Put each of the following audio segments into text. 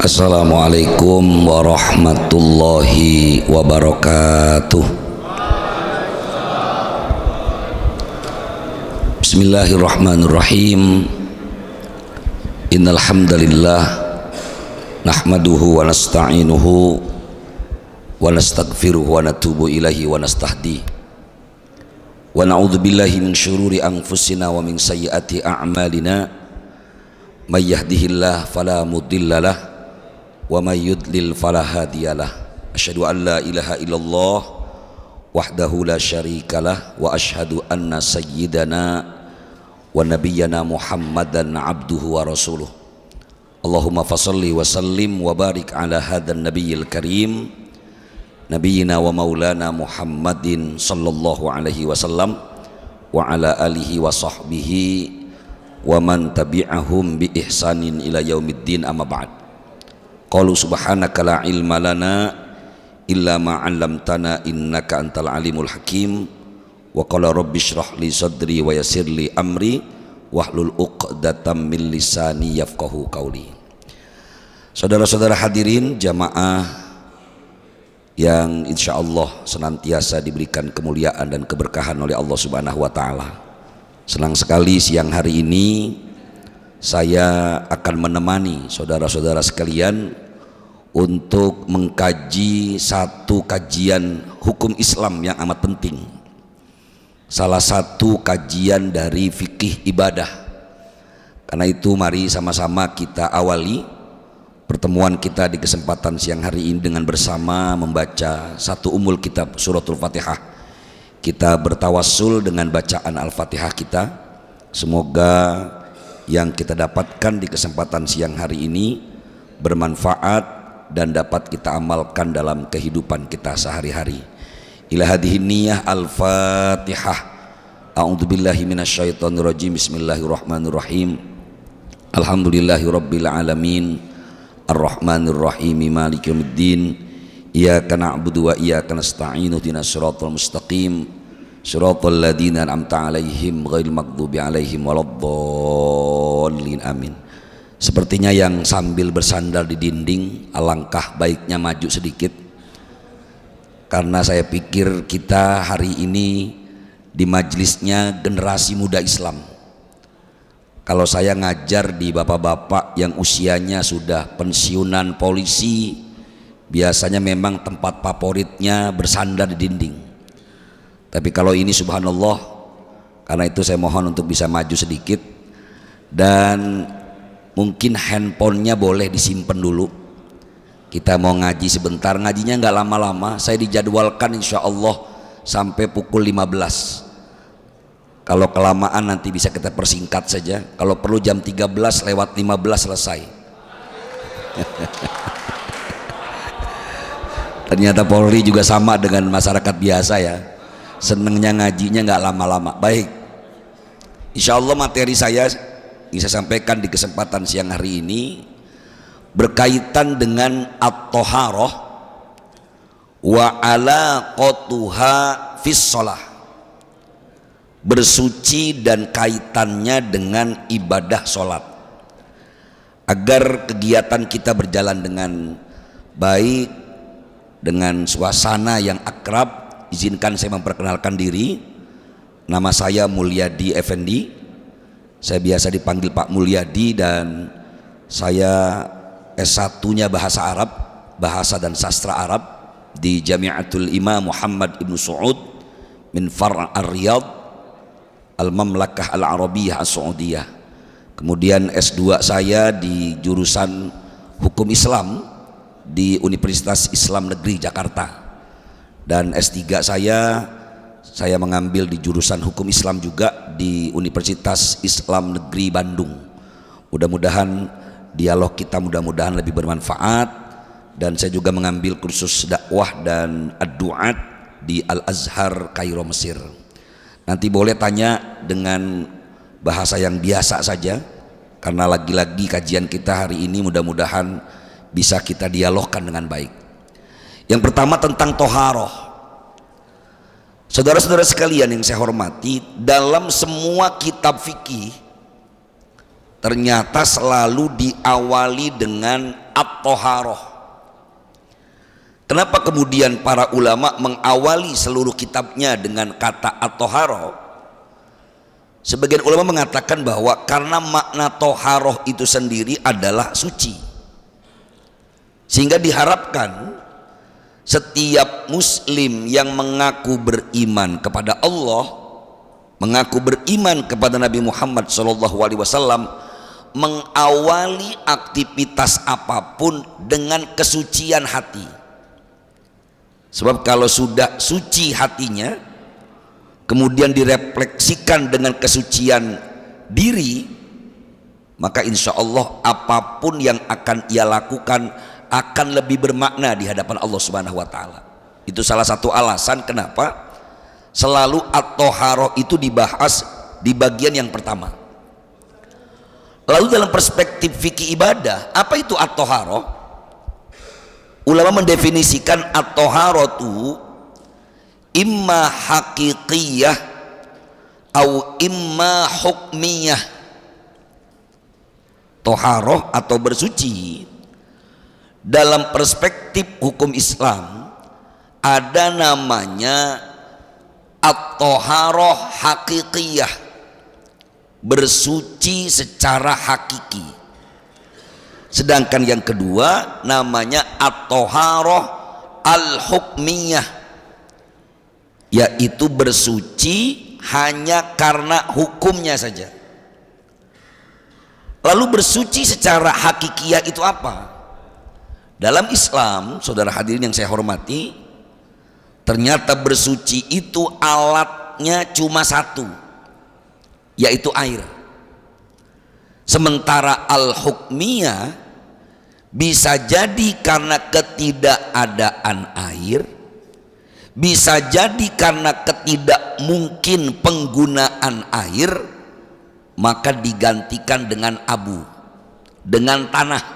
Assalamualaikum warahmatullahi wabarakatuh. Bismillahirrahmanirrahim. Innal hamdalillah nahmaduhu wa nasta'inuhu wa nastaghfiruhu wa natubu ilaihi wa nastahdi wa na'udzu billahi min syururi anfusina wa min sayyiati a'malina may yahdihillahu fala mudhillalah wa may yudlil fala hadiyalah. Asyhadu an la ilaha illallah wahdahu la syarikalah wa asyhadu anna sayyidana wa nabiyyana Muhammadan abduhu wa rasuluh. Allahumma fassalli wa sallim wa barik ala hadan nabiyil karim nabiyyina wa maulana Muhammadin sallallahu alaihi wasallam wa ala alihi wa sahbihi wa man tabi'ahum bi ihsanin ila yaumiddin, amma ba'd. Qalu subhanaka la ilma lana illa ma 'allamtana innaka antal alimul hakim. Wa qala rabbi shrah li sadri wa yassir li amri wahlul 'uqdatam min lisani yafqahu qawli. Saudara-saudara hadirin jamaah yang insyaallah senantiasa diberikan kemuliaan dan keberkahan oleh Allah Subhanahu wa taala. Senang sekali siang hari ini saya akan menemani saudara-saudara sekalian untuk mengkaji satu kajian hukum Islam yang amat penting. Salah satu kajian dari fikih ibadah. Karena itu mari sama-sama kita awali pertemuan kita di kesempatan siang hari ini dengan bersama membaca satu umul kitab suratul Fatihah. Kita bertawassul dengan bacaan Al-Fatihah kita. Semoga yang kita dapatkan di kesempatan siang hari ini bermanfaat dan dapat kita amalkan dalam kehidupan kita sehari-hari. Ila hadhihi niyyah Al-Fatihah. A'udzubillahi minasyaitonirrajim. Bismillahirrahmanirrahim. Alhamdulillahirabbil alamin. Arrahmanirrahim. Maliki yaumiddin. Iyyaka na'budu wa iyyaka nasta'in. Ihdinas siratal mustaqim. Shiratal ladzina an'amta 'alaihim ghairil maghdubi 'alaihim waladdallin. Amin. Sepertinya yang sambil bersandar di dinding, alangkah baiknya maju sedikit, karena saya pikir kita hari ini di majelisnya generasi muda Islam. Kalau saya ngajar di bapak-bapak yang usianya sudah pensiunan polisi, biasanya memang tempat favoritnya bersandar di dinding. Tapi kalau ini subhanallah, karena itu saya mohon untuk bisa maju sedikit, dan mungkin handphonenya boleh disimpan dulu. Kita mau ngaji sebentar, ngajinya nggak lama-lama. Saya dijadwalkan insya Allah sampai pukul 15. Kalau kelamaan nanti bisa kita persingkat saja. Kalau perlu jam 13 lewat 15 selesai. Ternyata Polri juga sama dengan masyarakat biasa ya, senengnya ngajinya nggak lama-lama. Baik, insya Allah materi saya bisa sampaikan di kesempatan siang hari ini berkaitan dengan at-thaharah wa alaqatuha fis shalah, bersuci dan kaitannya dengan ibadah sholat. Agar kegiatan kita berjalan dengan baik, dengan suasana yang akrab, izinkan saya memperkenalkan diri. Nama saya Mulyadi Effendi. Saya biasa dipanggil Pak Mulyadi, dan saya S1-nya bahasa Arab, bahasa dan sastra Arab di Jami'atul Imam Muhammad Ibn Saud min Far' Ar-Riyadh Al-Mamlakah Al-Arabiyah As-Saudiyah. Kemudian S2 saya di jurusan Hukum Islam di Universitas Islam Negeri Jakarta. Dan S3 saya mengambil di jurusan Hukum Islam juga di Universitas Islam Negeri Bandung. Mudah-mudahan dialog kita mudah-mudahan lebih bermanfaat. Dan saya juga mengambil kursus dakwah dan ad-du'at di Al-Azhar Kairo Mesir. Nanti boleh tanya dengan bahasa yang biasa saja, karena lagi-lagi kajian kita hari ini mudah-mudahan bisa kita dialogkan dengan baik. Yang pertama tentang toharoh. Saudara-saudara sekalian yang saya hormati, dalam semua kitab fikih ternyata selalu diawali dengan at-thaharah. Kenapa kemudian para ulama mengawali seluruh kitabnya dengan kata at-thaharah? Sebagian ulama mengatakan bahwa karena makna thaharah itu sendiri adalah suci, sehingga diharapkan setiap muslim yang mengaku beriman kepada Allah, mengaku beriman kepada Nabi Muhammad SAW, mengawali aktivitas apapun dengan kesucian hati. Sebab kalau sudah suci hatinya, kemudian direfleksikan dengan kesucian diri, maka insya Allah apapun yang akan ia lakukan akan lebih bermakna di hadapan Allah Subhanahu wa Ta'ala. Itu salah satu alasan kenapa selalu at-thaharah itu dibahas di bagian yang pertama. Lalu dalam perspektif fikih ibadah, apa itu at-thaharah? Ulama mendefinisikan at-thaharatu imma haqiqiyah atau imma hukmiyah. Thaharah atau bersuci dalam perspektif hukum Islam ada namanya at-thaharah haqiqiyah, bersuci secara hakiki. Sedangkan yang kedua namanya at-thaharah al-hukmiyah, yaitu bersuci hanya karena hukumnya saja. Lalu bersuci secara hakikiyah itu apa? Dalam Islam, saudara hadirin yang saya hormati, ternyata bersuci itu alatnya cuma satu, yaitu air. Sementara al-hukmiyah bisa jadi karena ketidakadaan air, bisa jadi karena ketidakmungkin penggunaan air, maka digantikan dengan abu, dengan tanah,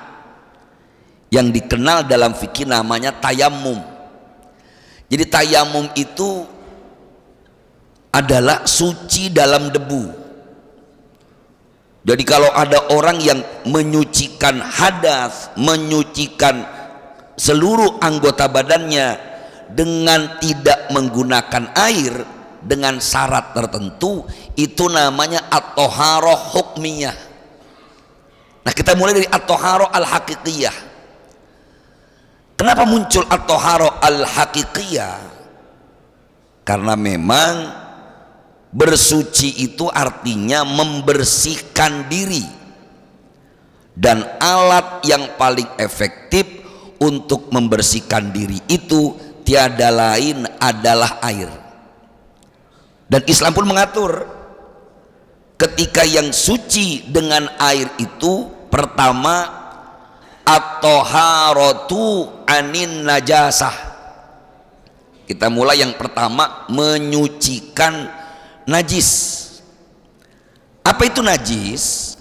yang dikenal dalam fikih namanya tayamum. Jadi tayamum itu adalah suci dalam debu. Jadi kalau ada orang yang menyucikan hadas, menyucikan seluruh anggota badannya dengan tidak menggunakan air dengan syarat tertentu, itu namanya at-thaharah hukmiyah. Nah, kita mulai dari at-thaharah al-haqiqiyah. Kenapa muncul at-thaharah al-haqiqiyah? Karena memang bersuci itu artinya membersihkan diri, dan alat yang paling efektif untuk membersihkan diri itu tiada lain adalah air. Dan Islam pun mengatur ketika yang suci dengan air itu pertama at-thaharatu anin najasah. Kita mulai yang pertama, menyucikan najis. Apa itu najis?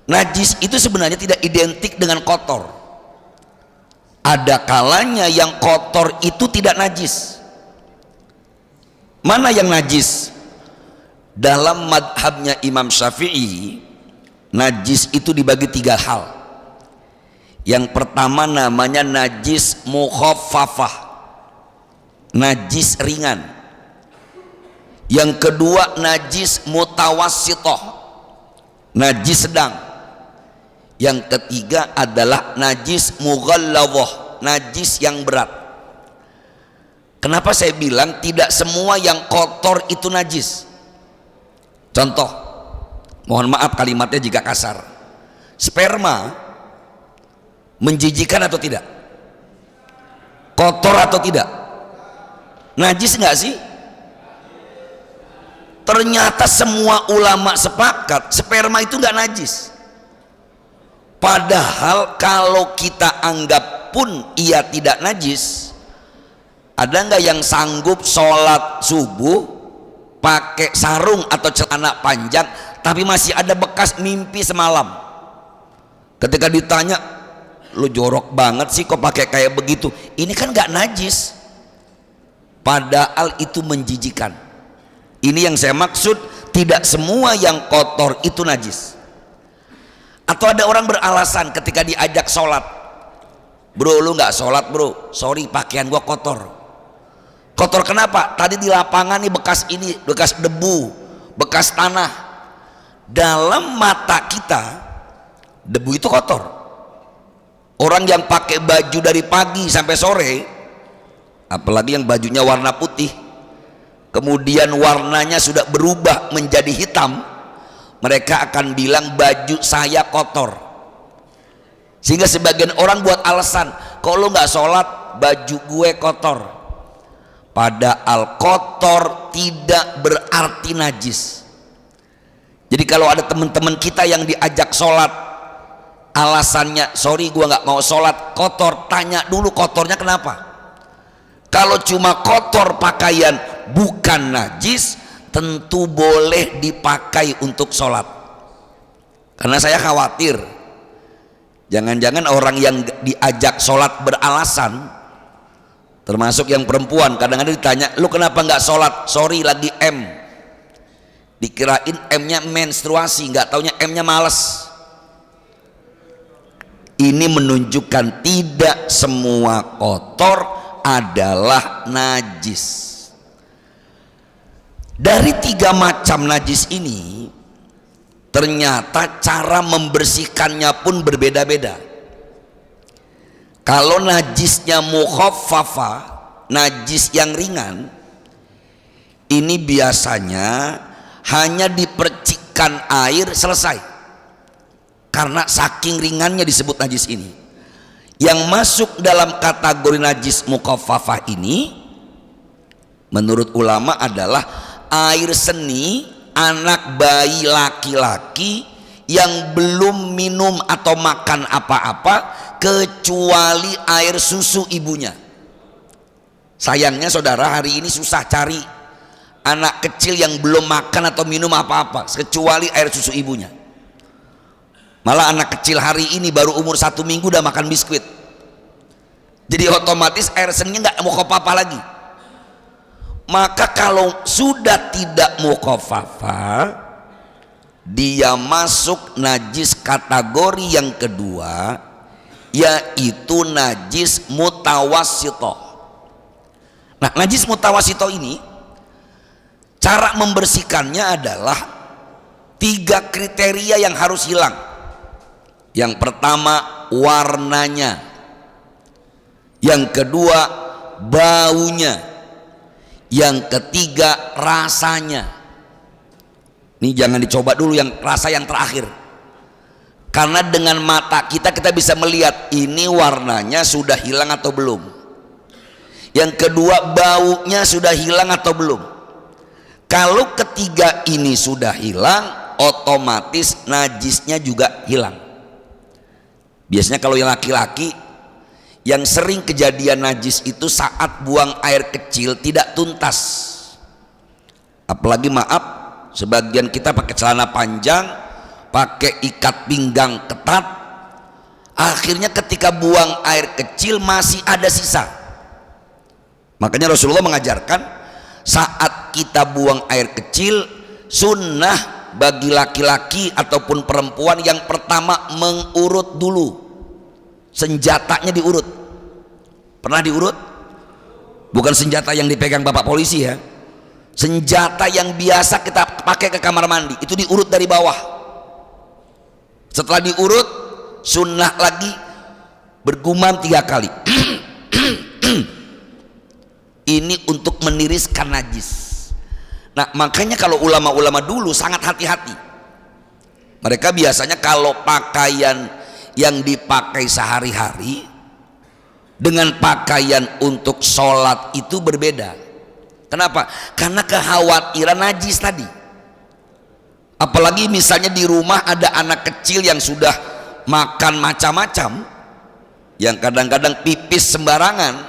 Najis itu sebenarnya tidak identik dengan kotor. Ada kalanya yang kotor itu tidak najis. Mana yang najis? Dalam madhabnya Imam Syafi'i, najis itu dibagi tiga hal. Yang pertama namanya najis mukhaffafah, najis ringan. Yang kedua najis mutawassithah, najis sedang. Yang ketiga adalah najis mughalladzah, najis yang berat. Kenapa saya bilang tidak semua yang kotor itu najis? Contoh, mohon maaf kalimatnya jika kasar, sperma menjijikan atau tidak? Kotor atau tidak? Najis nggak sih? Ternyata semua ulama sepakat sperma itu nggak najis. Padahal kalau kita anggap pun ia tidak najis, ada nggak yang sanggup sholat subuh pakai sarung atau celana panjang tapi masih ada bekas mimpi semalam? Ketika ditanya, lu jorok banget sih kok pakai kayak begitu, ini kan nggak najis, padahal itu menjijikan. Ini yang saya maksud, tidak semua yang kotor itu najis. Atau ada orang beralasan ketika diajak sholat, Bro, lu nggak sholat bro, sorry pakaian gua kotor. Kotor kenapa? Tadi di lapangan nih bekas ini, bekas debu, bekas tanah. Dalam mata kita debu itu kotor. Orang yang pakai baju dari pagi sampai sore, apalagi yang bajunya warna putih, kemudian warnanya sudah berubah menjadi hitam, mereka akan bilang baju saya kotor. Sehingga sebagian orang buat alasan, kok lu nggak sholat, baju gue kotor. Padahal kotor tidak berarti najis. Jadi kalau ada teman-teman kita yang diajak sholat, alasannya sorry gue nggak mau sholat, kotor, tanya dulu kotornya kenapa. Kalau cuma kotor pakaian bukan najis, tentu boleh dipakai untuk sholat. Karena saya khawatir jangan-jangan orang yang diajak sholat beralasan, termasuk yang perempuan, kadang-kadang ditanya, lu kenapa nggak sholat? Sorry lagi M. Dikirain M-nya menstruasi, nggak taunya M-nya males. Ini menunjukkan tidak semua kotor adalah najis. Dari 3 macam najis ini, ternyata cara membersihkannya pun berbeda-beda. Kalau najisnya mukhaffafah, najis yang ringan, ini biasanya hanya dipercikkan air selesai. Karena saking ringannya disebut najis ini. Yang masuk dalam kategori najis mukhaffafah ini menurut ulama adalah air seni anak bayi laki-laki yang belum minum atau makan apa-apa kecuali air susu ibunya. Sayangnya saudara, hari ini susah cari anak kecil yang belum makan atau minum apa-apa kecuali air susu ibunya. Malah anak kecil hari ini baru umur 1 minggu udah makan biskuit. Jadi otomatis air seninya nggak mukhaffafah lagi. Maka kalau sudah tidak mukhaffafah, dia masuk najis kategori yang kedua, yaitu najis mutawassithah. Nah, najis mutawassithah ini cara membersihkannya adalah 3 kriteria yang harus hilang. Yang pertama warnanya, yang kedua baunya, yang ketiga rasanya. Ini jangan dicoba dulu yang rasa yang terakhir, karena dengan mata kita bisa melihat ini warnanya sudah hilang atau belum. Yang kedua baunya sudah hilang atau belum. Kalau ketiga ini sudah hilang, otomatis najisnya juga hilang. Biasanya kalau yang laki-laki yang sering kejadian najis itu saat buang air kecil tidak tuntas. Apalagi maaf, sebagian kita pakai celana panjang, pakai ikat pinggang ketat, akhirnya ketika buang air kecil masih ada sisa. Makanya Rasulullah mengajarkan saat kita buang air kecil, sunnah bagi laki-laki ataupun perempuan yang pertama mengurut dulu, senjatanya diurut. Pernah diurut? Bukan senjata yang dipegang bapak polisi ya, senjata yang biasa kita pakai ke kamar mandi, itu diurut dari bawah. Setelah diurut, sunnah lagi bergumam 3 kali. Ini untuk meniriskan najis. Nah, makanya kalau ulama-ulama dulu sangat hati-hati. Mereka biasanya kalau pakaian yang dipakai sehari-hari dengan pakaian untuk sholat itu berbeda. Kenapa? Karena kekhawatiran najis tadi. Apalagi misalnya di rumah ada anak kecil yang sudah makan macam-macam, yang kadang-kadang pipis sembarangan,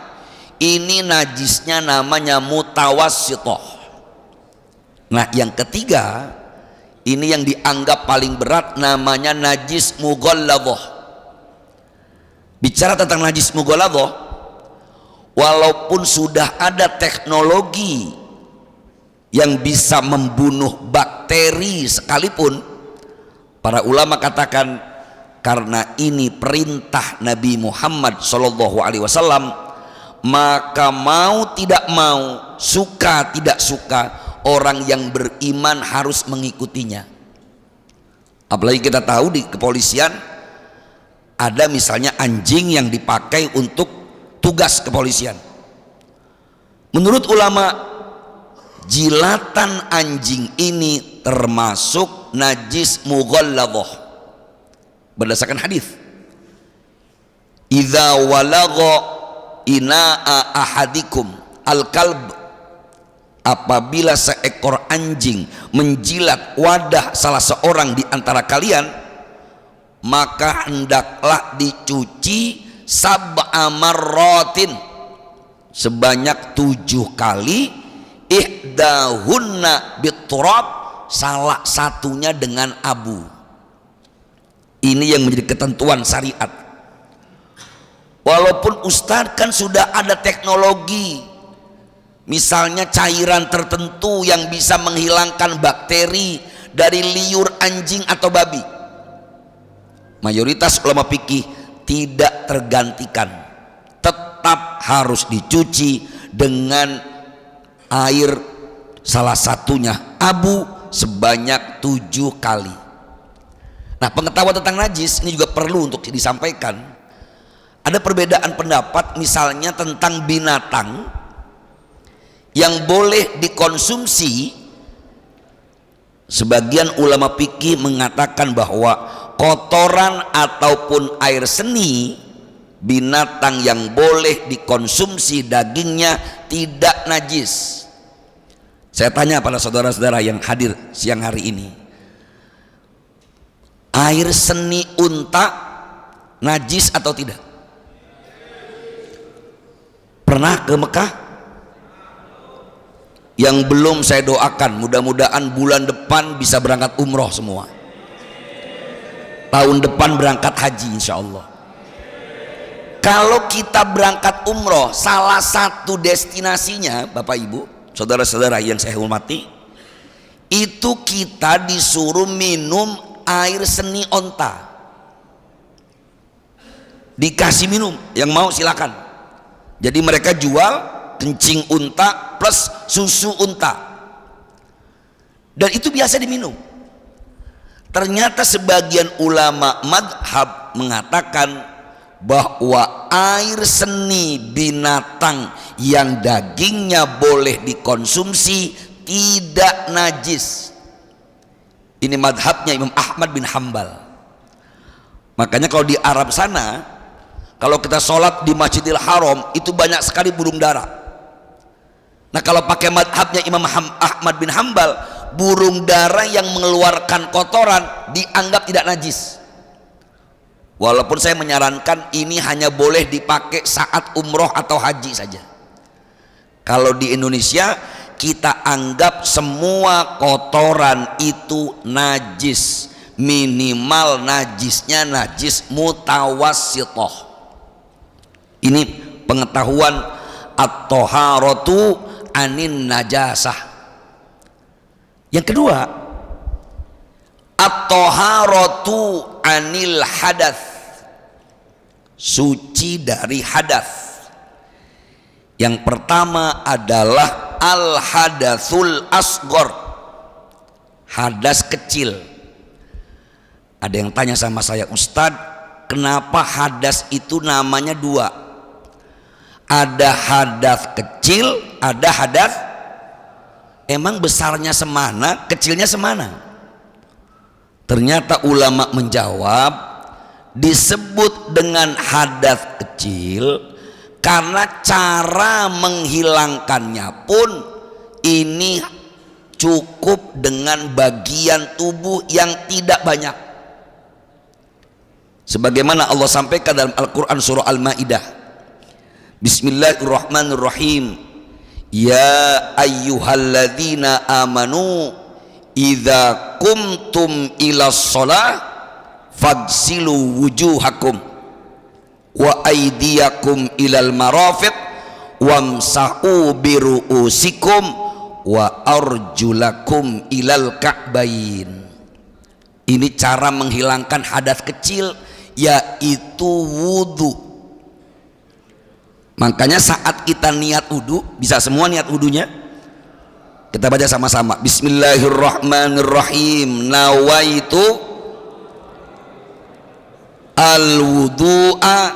ini najisnya namanya mutawassithah. Nah, yang ketiga, ini yang dianggap paling berat, namanya najis mughalladhah. Bicara tentang najis mughalladhah, walaupun sudah ada teknologi yang bisa membunuh bakteri sekalipun, para ulama katakan karena ini perintah Nabi Muhammad SAW, maka mau tidak mau, suka tidak suka, orang yang beriman harus mengikutinya. Apalagi kita tahu di kepolisian ada misalnya anjing yang dipakai untuk tugas kepolisian. Menurut ulama, jilatan anjing ini termasuk najis mughalladhah berdasarkan hadis. Idza walagha ina'a ahadikum al-kalb, apabila seekor anjing menjilat wadah salah seorang di antara kalian, maka hendaklah dicuci sab'a marratin, sebanyak 7 kali, ihdahunna biturab, salah satunya dengan abu. Ini yang menjadi ketentuan syariat. Walaupun Ustadz kan sudah ada teknologi, misalnya cairan tertentu yang bisa menghilangkan bakteri dari liur anjing atau babi, mayoritas ulama fikih tidak tergantikan, tetap harus dicuci dengan air, salah satunya abu, sebanyak 7 kali. Nah, pengetahuan tentang najis ini juga perlu untuk disampaikan. Ada perbedaan pendapat misalnya tentang binatang yang boleh dikonsumsi. Sebagian ulama fikih mengatakan bahwa kotoran ataupun air seni binatang yang boleh dikonsumsi dagingnya tidak najis. Saya tanya pada saudara-saudara yang hadir siang hari ini, air seni unta najis atau tidak? Pernah ke Mekah? Yang belum saya doakan, mudah-mudahan bulan depan bisa berangkat umroh semua, tahun depan berangkat haji insya Allah. Kalau kita berangkat umroh, salah satu destinasinya, Bapak Ibu, saudara-saudara yang saya hormati, itu kita disuruh minum air seni onta. Dikasih minum, yang mau silakan. Jadi mereka jual kencing unta plus susu unta, dan itu biasa diminum. Ternyata sebagian ulama madhab mengatakan bahwa air seni binatang yang dagingnya boleh dikonsumsi tidak najis. Ini madhabnya Imam Ahmad bin Hambal. Makanya kalau di Arab sana, kalau kita sholat di Masjidil Haram itu banyak sekali burung dara. Nah, kalau pakai madhabnya Imam Ahmad bin Hambal, burung dara yang mengeluarkan kotoran dianggap tidak najis. Walaupun saya menyarankan ini hanya boleh dipakai saat umroh atau haji saja. Kalau di Indonesia kita anggap semua kotoran itu najis, minimal najisnya najis mutawassithah. Ini pengetahuan at-thaharatu anin najasah. Yang kedua, at-thaharatu anil hadath, suci dari hadath. Yang pertama adalah al-hadatsul asghar, hadas kecil. Ada yang tanya sama saya, Ustadz, kenapa hadas itu namanya 2? Ada hadas kecil, ada hadas, emang besarnya semana, kecilnya semana? Ternyata ulama menjawab, disebut dengan hadas kecil karena cara menghilangkannya pun ini cukup dengan bagian tubuh yang tidak banyak. Sebagaimana Allah sampaikan dalam Al-Quran surah Al-Ma'idah, Bismillahirrahmanirrahim, ya ayyuhalladzina amanu idza qumtum ila shalah fagsilu wujuhakum wa aydiyakum ilal marafiq wamsahu biru'usikum wa arjulakum ilal ka'bain. Ini cara menghilangkan hadas kecil yaitu wudu. Makanya saat kita niat wudu, bisa semua niat wudunya. Kita baca sama-sama. Bismillahirrahmanirrahim. Nawaitu al-wudu'a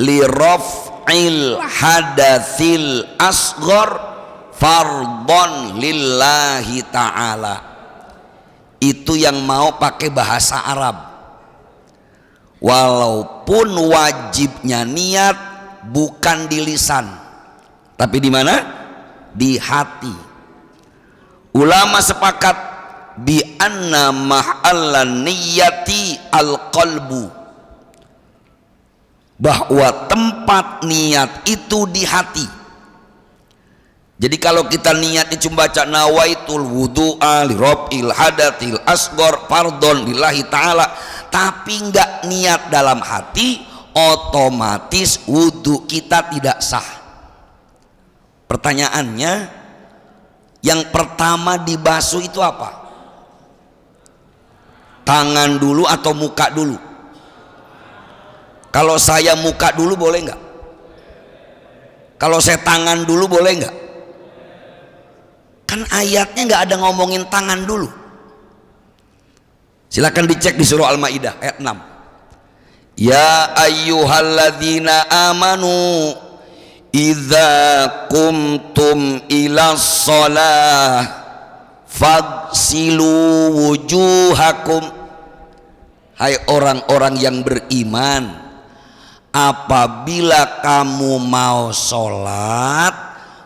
li raf'il hadatsil asghar fardhon lillahi ta'ala. Itu yang mau pakai bahasa Arab. Walaupun wajibnya niat bukan di lisan, tapi di mana? Di hati. Ulama sepakat bi anna mahallan niyati al-qalbu, bahwa tempat niat itu di hati. Jadi kalau kita niatnya cuma baca nawaitul wudu'a li rabbil hadatsil asghar fardhon lillahi ta'ala, tapi enggak niat dalam hati, otomatis wudu kita tidak sah. Pertanyaannya, yang pertama dibasuh itu apa? Tangan dulu atau muka dulu? Kalau saya muka dulu boleh nggak? Kalau saya tangan dulu boleh nggak? Kan ayatnya nggak ada ngomongin tangan dulu. Silakan dicek di surah Al-Maidah ayat 6. Ya ayyuhalladzina amanu idza qumtum ila shalah fagsilu wujuhakum. Hai orang-orang yang beriman, apabila kamu mau sholat,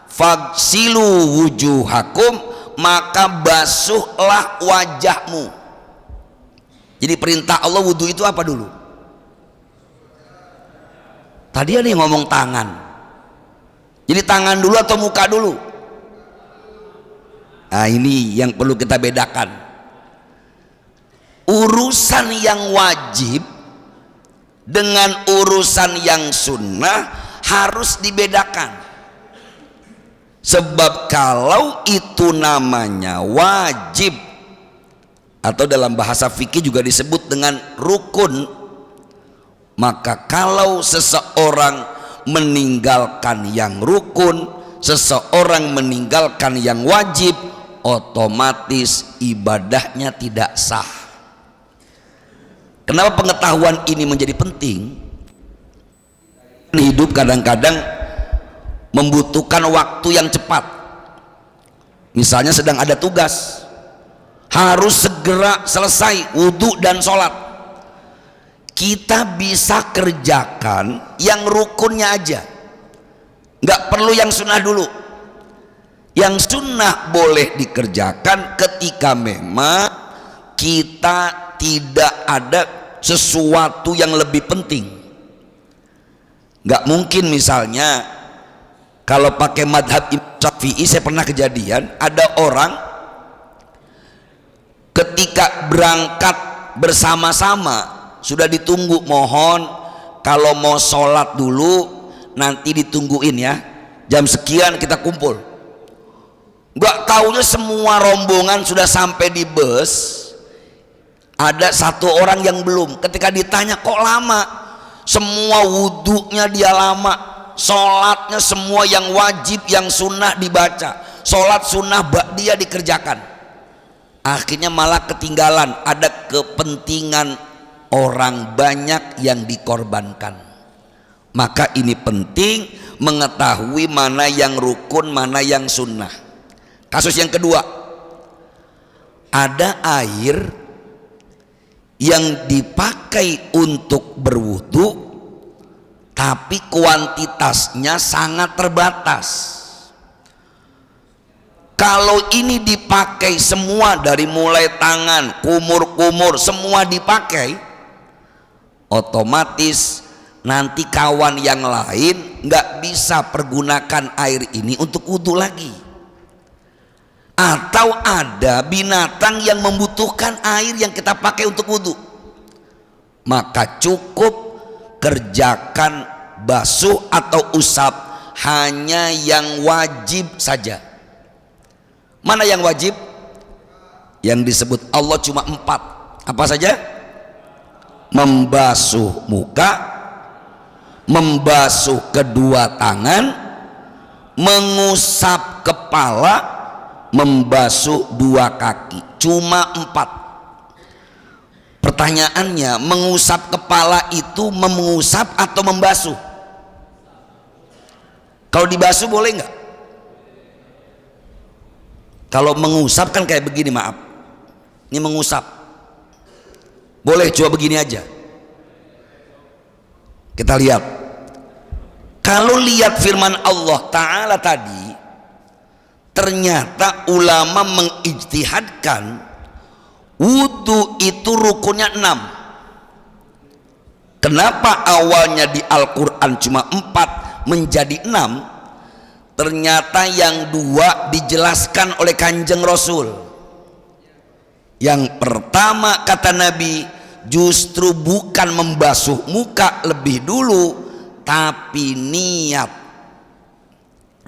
fagsilu wujuhakum, maka basuhlah wajahmu. Jadi perintah Allah wudhu itu apa dulu? Tadi ada yang ngomong tangan. Jadi tangan dulu atau muka dulu? Nah, ini yang perlu kita bedakan. Urusan yang wajib dengan urusan yang sunnah harus dibedakan. Sebab kalau itu namanya wajib, atau dalam bahasa fikih juga disebut dengan rukun, maka kalau seseorang meninggalkan yang rukun, seseorang meninggalkan yang wajib, otomatis ibadahnya tidak sah. Kenapa pengetahuan ini menjadi penting? Hidup kadang-kadang membutuhkan waktu yang cepat. Misalnya sedang ada tugas, harus segera selesai wudhu dan sholat. Kita bisa kerjakan yang rukunnya aja, nggak perlu yang sunnah dulu. Yang sunnah boleh dikerjakan ketika memang kita tidak ada sesuatu yang lebih penting. Nggak mungkin misalnya kalau pakai madhab Imam Syafi'i, saya pernah kejadian ada orang ketika berangkat bersama-sama, sudah ditunggu, mohon kalau mau sholat dulu nanti ditungguin ya, jam sekian kita kumpul. Nggak taunya semua rombongan sudah sampai di bus, ada satu orang yang belum. Ketika ditanya kok lama, semua wudhunya dia lama, sholatnya semua yang wajib yang sunnah dibaca, sholat sunnah dia dikerjakan, akhirnya malah ketinggalan, ada kepentingan orang banyak yang dikorbankan. Maka ini penting mengetahui mana yang rukun, mana yang sunnah. Kasus yang kedua, ada air yang dipakai untuk berwudu tapi kuantitasnya sangat terbatas. Kalau ini dipakai semua, dari mulai tangan, kumur-kumur semua dipakai, otomatis nanti kawan yang lain nggak bisa pergunakan air ini untuk wudhu lagi. Atau ada binatang yang membutuhkan air yang kita pakai untuk wudhu, maka cukup kerjakan basuh atau usap hanya yang wajib saja. Mana yang wajib? Yang disebut Allah cuma 4. Apa saja? membasuh muka, membasuh kedua tangan, mengusap kepala, membasuh dua kaki. Cuma 4. Pertanyaannya, mengusap kepala itu mengusap atau membasuh? Kalau dibasuh boleh nggak? Kalau mengusap kan kayak begini, maaf, ini mengusap boleh. Coba begini aja, kita lihat. Kalau lihat firman Allah Ta'ala tadi, ternyata ulama mengijtihadkan wudu itu rukunnya 6. Kenapa awalnya di Al-Quran cuma 4 menjadi 6? Ternyata yang 2 dijelaskan oleh Kanjeng Rasul. Yang pertama kata Nabi, justru bukan membasuh muka lebih dulu, tapi niat.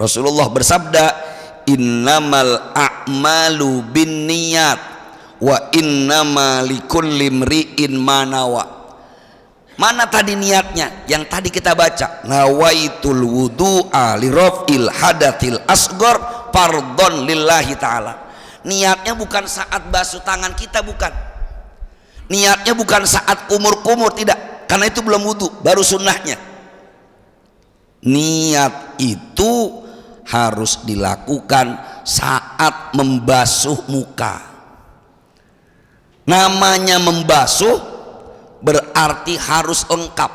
Rasulullah bersabda, innamal a'malu bin niyat wa innama likulli imri'in ma nawa. Mana tadi niatnya? Yang tadi kita baca, nawaitul wudu'a li raf'il hadatsil asghar fardhon lillahi ta'ala. Niatnya bukan saat basuh tangan kita, bukan. Niatnya bukan saat kumur-kumur, tidak, karena itu belum wudu, baru sunnahnya. Niat itu harus dilakukan saat membasuh muka. Namanya membasuh berarti harus lengkap.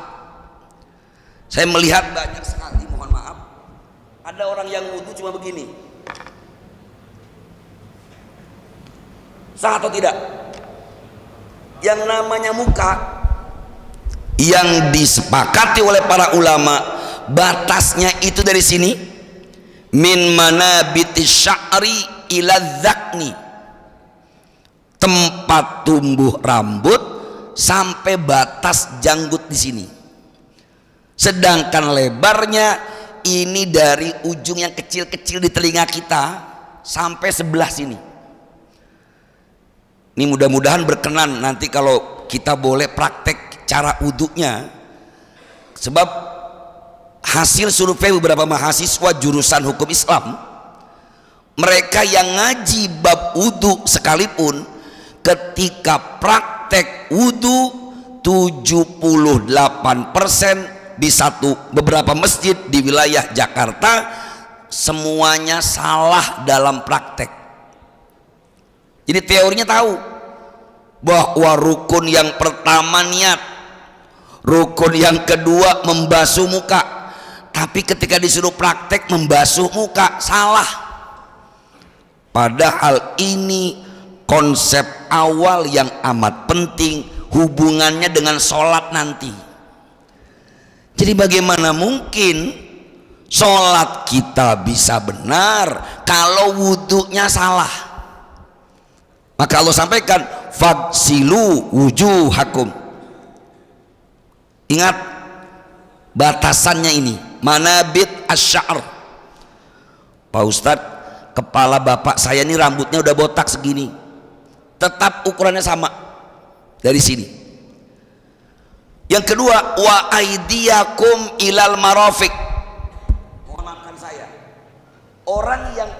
Saya melihat banyak sekali, mohon maaf, ada orang yang wudu cuma begini. Sah atau tidak? Yang namanya muka, yang disepakati oleh para ulama, batasnya itu dari sini, min manabitis sya'ri ila dzakni, tempat tumbuh rambut sampai batas janggut di sini. Sedangkan lebarnya ini dari ujung yang kecil-kecil di telinga kita sampai sebelah sini. Ini mudah-mudahan berkenan nanti kalau kita boleh praktek cara wudhunya. Sebab hasil survei beberapa mahasiswa jurusan hukum Islam, mereka yang ngaji bab wudhu sekalipun, ketika praktek wudhu 78% di beberapa masjid di wilayah Jakarta semuanya salah dalam praktek. Jadi teorinya tahu bahwa rukun yang pertama niat, rukun yang kedua membasuh muka, tapi ketika disuruh praktek membasuh muka salah. Padahal ini konsep awal yang amat penting, hubungannya dengan sholat nanti. Jadi bagaimana mungkin sholat kita bisa benar kalau wudhunya salah? Maka Allah sampaikan, fagsilu wujuhakum. Ingat batasannya ini, manabit asy-sya'r. Pak Ustadz, kepala bapak saya ini rambutnya udah botak segini, tetap ukurannya sama dari sini. Yang kedua, wa aidiyakum ilal marafiq. Mohon maafkan saya, orang yang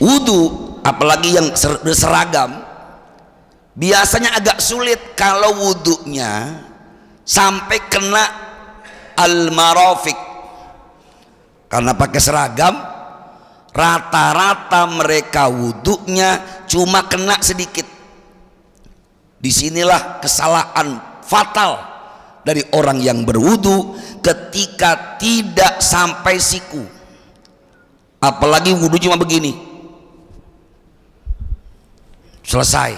wudu apalagi yang berseragam biasanya agak sulit kalau wudhunya sampai kena al-marafiq. Karena pakai seragam, rata-rata mereka wudhunya cuma kena sedikit. Disinilah kesalahan fatal dari orang yang berwudhu ketika tidak sampai siku. Apalagi wudhu cuma begini, selesai.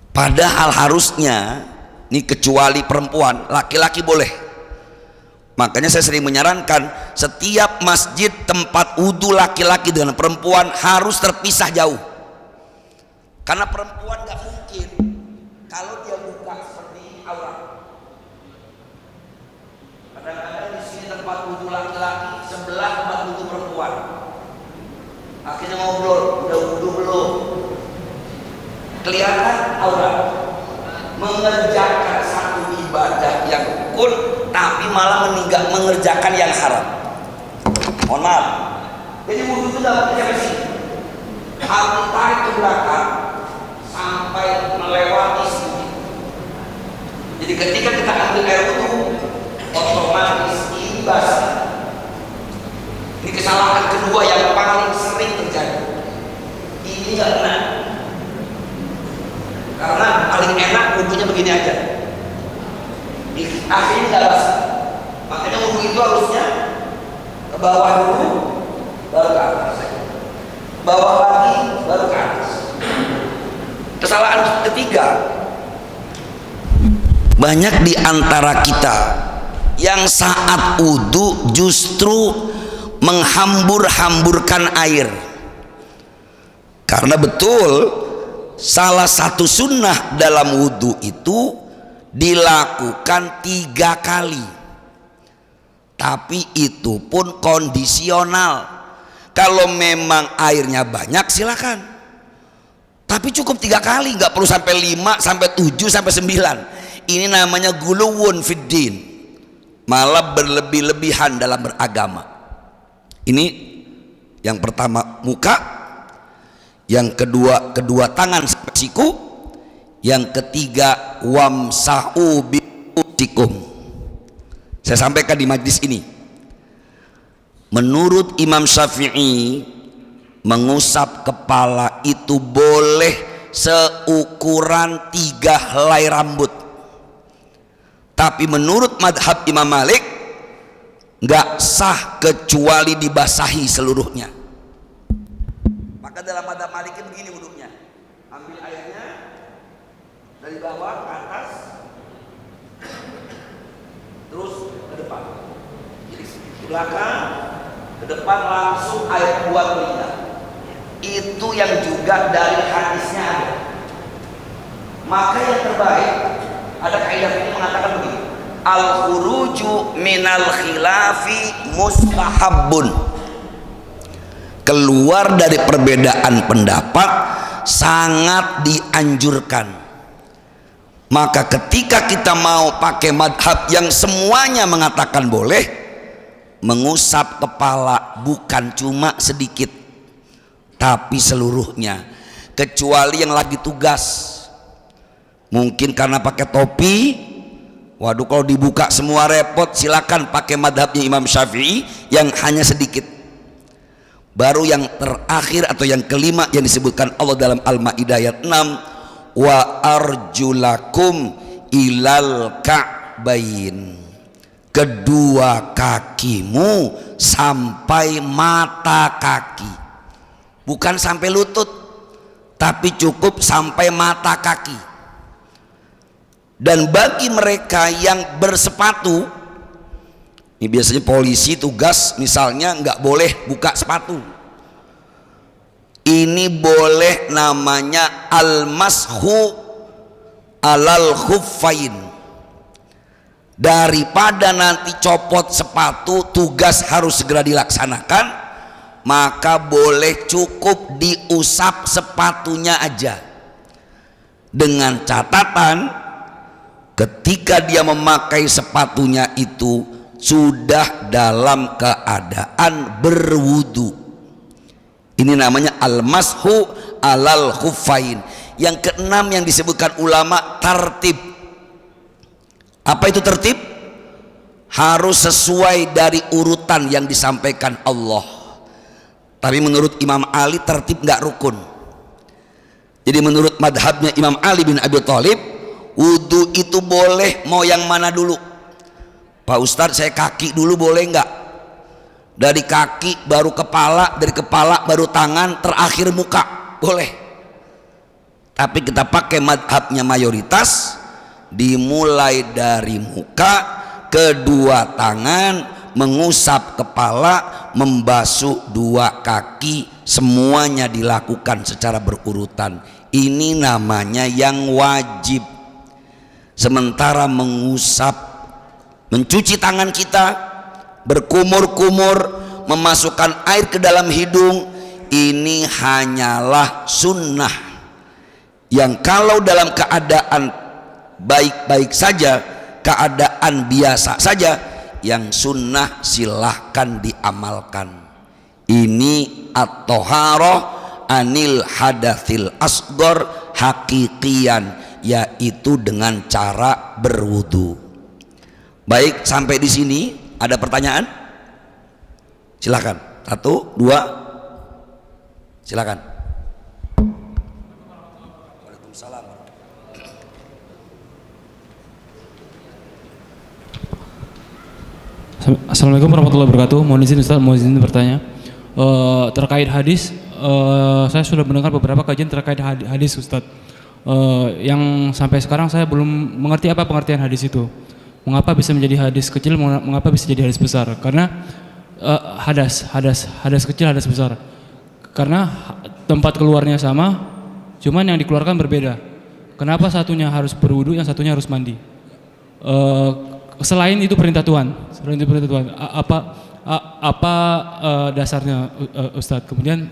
Padahal harusnya ini, kecuali perempuan, laki-laki boleh. Makanya saya sering menyarankan setiap masjid tempat wudhu laki-laki dengan perempuan harus terpisah jauh. Karena perempuan gak mungkin kalau dia buka seperti ini aurat. Kadang-kadang di sini tempat wudhu laki-laki, sebelah tempat wudhu perempuan. Akhirnya ngobrol, udah wudhu belum? Kelihatan aurat. mengerjakan satu ibadah yang rukun tapi malah mengerjakan yang haram. Mohon maaf. Jadi wudhu itu dapatnya sampai sini, harus ditarik ke belakang sampai melewati sini. Jadi ketika kita ambil air wudhu, otomatis ini basah. Ini kesalahan kedua yang paling sering terjadi. Ini nggak benar. Karena paling enak wudhunya begini aja. Akhirnya nggak basah. Makanya wudhu itu harusnya ke bawah dulu, baru ke atas. Bawah lagi, baru ke atas. Kesalahan ketiga, banyak di antara kita yang saat wudhu justru menghambur-hamburkan air. Karena betul salah satu sunnah dalam wudhu itu dilakukan 3 kali, tapi itu pun kondisional. Kalau memang airnya banyak silakan, tapi cukup 3 kali, nggak perlu sampai 5 sampai 7 sampai 9. Ini namanya guluwun fiddin, malah berlebih-lebihan dalam beragama. Ini yang pertama muka, yang kedua tangan sampai siku, yang ketiga wamsahu biusikum. Saya sampaikan di majlis ini, menurut Imam Syafi'i mengusap kepala itu boleh seukuran 3 helai rambut. Tapi menurut madhab Imam Malik nggak sah kecuali dibasahi seluruhnya. Maka dalam madhab Malik begini wudhunya, ambil airnya dari bawah ke atas, terus ke depan. Jadi ke belakang, ke depan, langsung air buat lidah. Itu yang juga dari hadisnya ada. Maka yang terbaik, ada kaidah ini mengatakan begini: al-khuruju minal khilafi mustahabun. Keluar dari perbedaan pendapat sangat dianjurkan. Maka ketika kita mau pakai madhab yang semuanya mengatakan boleh, mengusap kepala bukan cuma sedikit, tapi seluruhnya, kecuali yang lagi tugas. Mungkin karena pakai topi, waduh kalau dibuka semua repot, silakan pakai madhabnya Imam Syafi'i yang hanya sedikit. Baru yang terakhir atau yang kelima yang disebutkan Allah dalam Al-Maidah ayat 6, wa arjulakum ilal ka'bain, kedua kakimu sampai mata kaki. Bukan sampai lutut, tapi cukup sampai mata kaki. Dan bagi mereka yang bersepatu, ini biasanya polisi tugas misalnya nggak boleh buka sepatu, ini boleh, namanya al-mashu alal khuffain. Daripada nanti copot sepatu, tugas harus segera dilaksanakan, maka boleh cukup diusap sepatunya aja, dengan catatan ketika dia memakai sepatunya itu sudah dalam keadaan berwudu. Ini namanya al-mashu alal khuffain. Yang keenam yang disebutkan ulama, tartib. Apa itu tertib? Harus sesuai dari urutan yang disampaikan Allah. Tapi menurut Imam Ali tertib nggak rukun. Jadi menurut madhabnya Imam Ali bin Abi Thalib, wudhu itu boleh mau yang mana dulu. Pak Ustadz, saya kaki dulu boleh nggak? Dari kaki baru kepala, dari kepala baru tangan, terakhir muka, boleh. Tapi kita pakai madhabnya mayoritas, dimulai dari muka, kedua tangan, mengusap kepala, membasuh 2 kaki, semuanya dilakukan secara berurutan. Ini namanya yang wajib. Sementara mengusap, mencuci tangan kita, berkumur-kumur, memasukkan air ke dalam hidung, ini hanyalah sunnah yang kalau dalam keadaan baik-baik saja, keadaan biasa saja, yang sunnah silahkan diamalkan. Ini at-thaharah anil hadatsil asghar hakikian, yaitu dengan cara berwudu. Baik, sampai di sini ada pertanyaan? Silakan. 1, 2, silakan. Waalaikumsalam. Assalamualaikum warahmatullahi wabarakatuh. Mohon izin Ustaz, mohon izin bertanya terkait hadis. Saya sudah mendengar beberapa kajian terkait hadis Ustaz. Yang sampai sekarang saya belum mengerti apa pengertian hadis itu. Mengapa bisa menjadi hadis kecil, mengapa bisa jadi hadis besar? Karena hadas kecil, hadas besar. Karena tempat keluarnya sama, cuman yang dikeluarkan berbeda. Kenapa satunya harus berwudu, yang satunya harus mandi? Selain itu perintah Tuhan, apa dasarnya Ustadz? Kemudian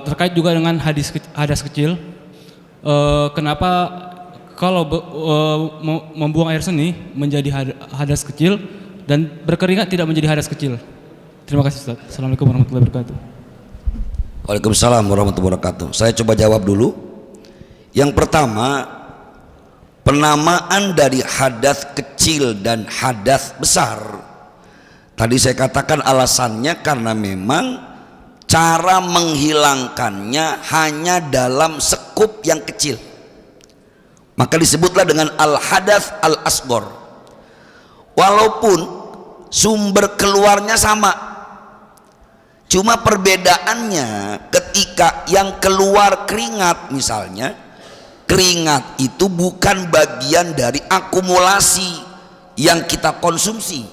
terkait juga dengan hadas kecil, kenapa kalau membuang air seni menjadi hadas kecil dan berkeringat tidak menjadi hadas kecil? Terima kasih Ustadz. Assalamualaikum warahmatullahi wabarakatuh. Waalaikumsalam warahmatullahi wabarakatuh. Saya coba jawab dulu. Yang pertama, penamaan dari hadas kecil dan hadas besar. Tadi saya katakan alasannya karena memang cara menghilangkannya hanya dalam sekup yang kecil. Maka disebutlah dengan al-hadas al-asghar. Walaupun sumber keluarnya sama, cuma perbedaannya ketika yang keluar keringat misalnya, keringat itu bukan bagian dari akumulasi yang kita konsumsi.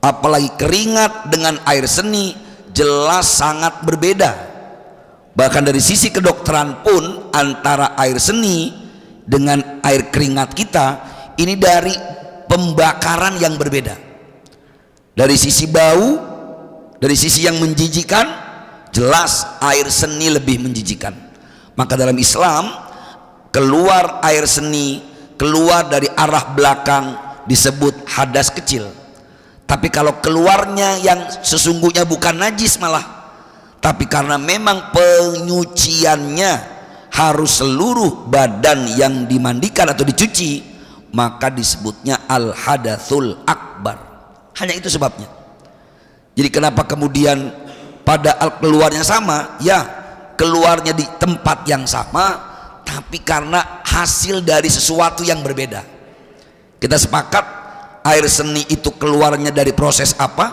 Apalagi keringat dengan air seni jelas sangat berbeda. Bahkan dari sisi kedokteran pun antara air seni dengan air keringat kita ini dari pembakaran yang berbeda. Dari sisi bau, dari sisi yang menjijikan, jelas air seni lebih menjijikan. Maka dalam Islam, keluar air seni, keluar dari arah belakang disebut hadas kecil. Tapi kalau keluarnya yang sesungguhnya bukan najis malah, tapi karena memang penyuciannya harus seluruh badan yang dimandikan atau dicuci, maka disebutnya al-hadatsul akbar. Hanya itu sebabnya. Jadi kenapa kemudian pada keluarnya sama? Ya, keluarnya di tempat yang sama, tapi karena hasil dari sesuatu yang berbeda. Kita sepakat air seni itu keluarnya dari proses apa?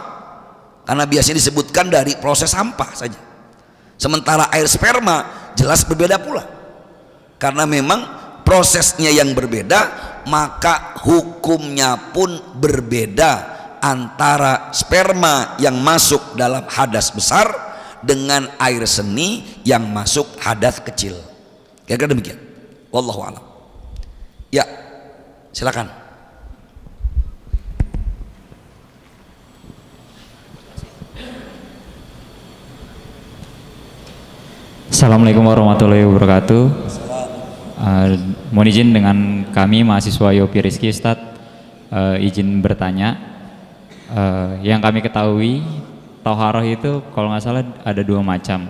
Karena biasanya disebutkan dari proses sampah saja. Sementara air sperma jelas berbeda pula. Karena memang prosesnya yang berbeda, maka hukumnya pun berbeda antara sperma yang masuk dalam hadas besar dengan air seni yang masuk hadas kecil. Kira-kira demikian. Wallahu a'lam. Ya, silakan. Assalamualaikum warahmatullahi wabarakatuh. Mohon izin dengan kami mahasiswa Yopi Rizky Ustadz, izin bertanya. Yang kami ketahui thaharah itu kalau nggak salah ada 2 macam,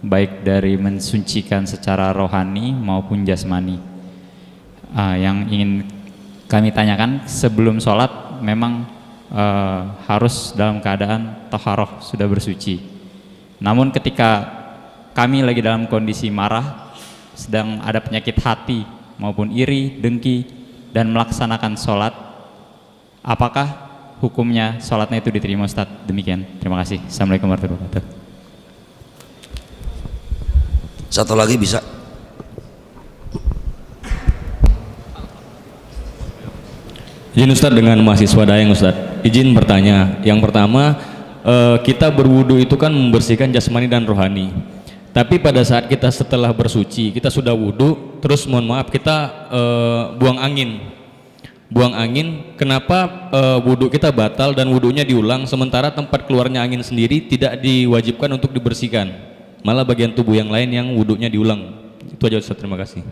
baik dari mensucikan secara rohani maupun jasmani. Yang ingin kami tanyakan, sebelum sholat memang harus dalam keadaan thaharah sudah bersuci. Namun ketika kami lagi dalam kondisi marah, sedang ada penyakit hati maupun iri, dengki, dan melaksanakan sholat, apakah hukumnya sholatnya itu diterima Ustadz? Demikian, terima kasih. Assalamualaikum warahmatullahi wabarakatuh. Satu lagi bisa. Izin Ustadz dengan mahasiswa Dayang Ustadz, izin bertanya. Yang pertama, kita berwudu itu kan membersihkan jasmani dan rohani. Tapi pada saat kita setelah bersuci, kita sudah wudu, terus mohon maaf kita buang angin, kenapa wudu kita batal dan wudunya diulang, sementara tempat keluarnya angin sendiri tidak diwajibkan untuk dibersihkan, malah bagian tubuh yang lain yang wudunya diulang. Itu aja Ustaz, terima kasih.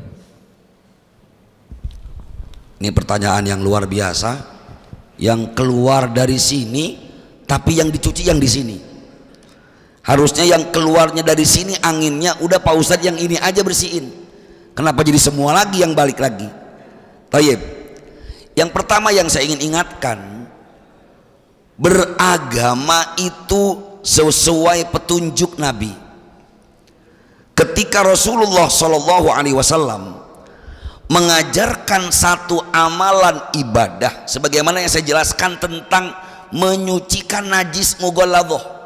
Ini pertanyaan yang luar biasa, yang keluar dari sini tapi yang dicuci yang di sini. Harusnya yang keluarnya dari sini anginnya udah Pak Ustadz yang ini aja bersihin. Kenapa jadi semua lagi yang balik lagi? Tayyib. Yang pertama yang saya ingin ingatkan, beragama itu sesuai petunjuk Nabi. Ketika Rasulullah SAW mengajarkan satu amalan ibadah, sebagaimana yang saya jelaskan tentang menyucikan najis mughalladhah.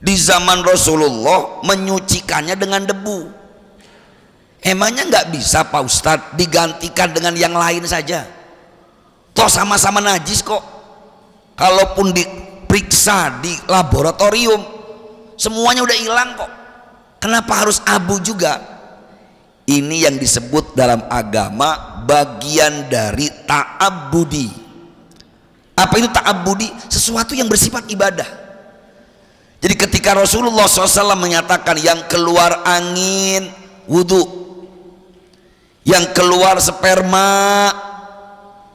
Di zaman Rasulullah menyucikannya dengan debu. Emangnya nggak bisa Pak Ustadz digantikan dengan yang lain saja? Toh sama-sama najis kok. Kalaupun diperiksa di laboratorium semuanya udah hilang kok. Kenapa harus abu juga? Ini yang disebut dalam agama bagian dari ta'abbudi. Apa itu ta'abbudi? Sesuatu yang bersifat ibadah. Jadi ketika Rasulullah SAW menyatakan yang keluar angin wudhu, yang keluar sperma,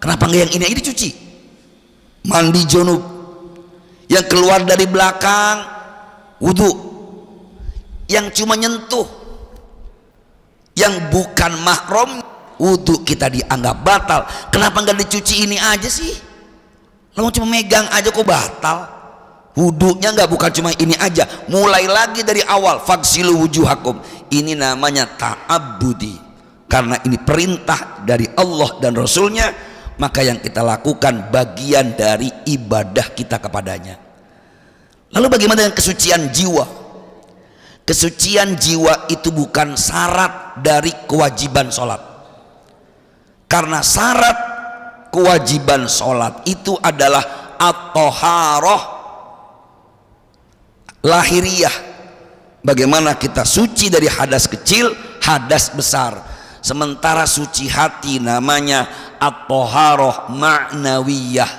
kenapa nggak yang ini aja dicuci? Mandi junub. Yang keluar dari belakang wudhu. Yang cuma nyentuh, yang bukan mahram, wudhu kita dianggap batal. Kenapa nggak dicuci ini aja sih? Lo cuma megang aja kok batal? Wudhunya nggak bukan cuma ini aja, mulai lagi dari awal, faghsilu wujuhakum. Ini namanya ta'abbudi, karena ini perintah dari Allah dan Rasulnya, maka yang kita lakukan bagian dari ibadah kita kepadanya. Lalu bagaimana dengan kesucian jiwa? Kesucian jiwa itu bukan syarat dari kewajiban sholat, karena syarat kewajiban sholat itu adalah at-thaharah lahiriah. Bagaimana kita suci dari hadas kecil, hadas besar. Sementara suci hati namanya at-thaharah ma'nawiyah,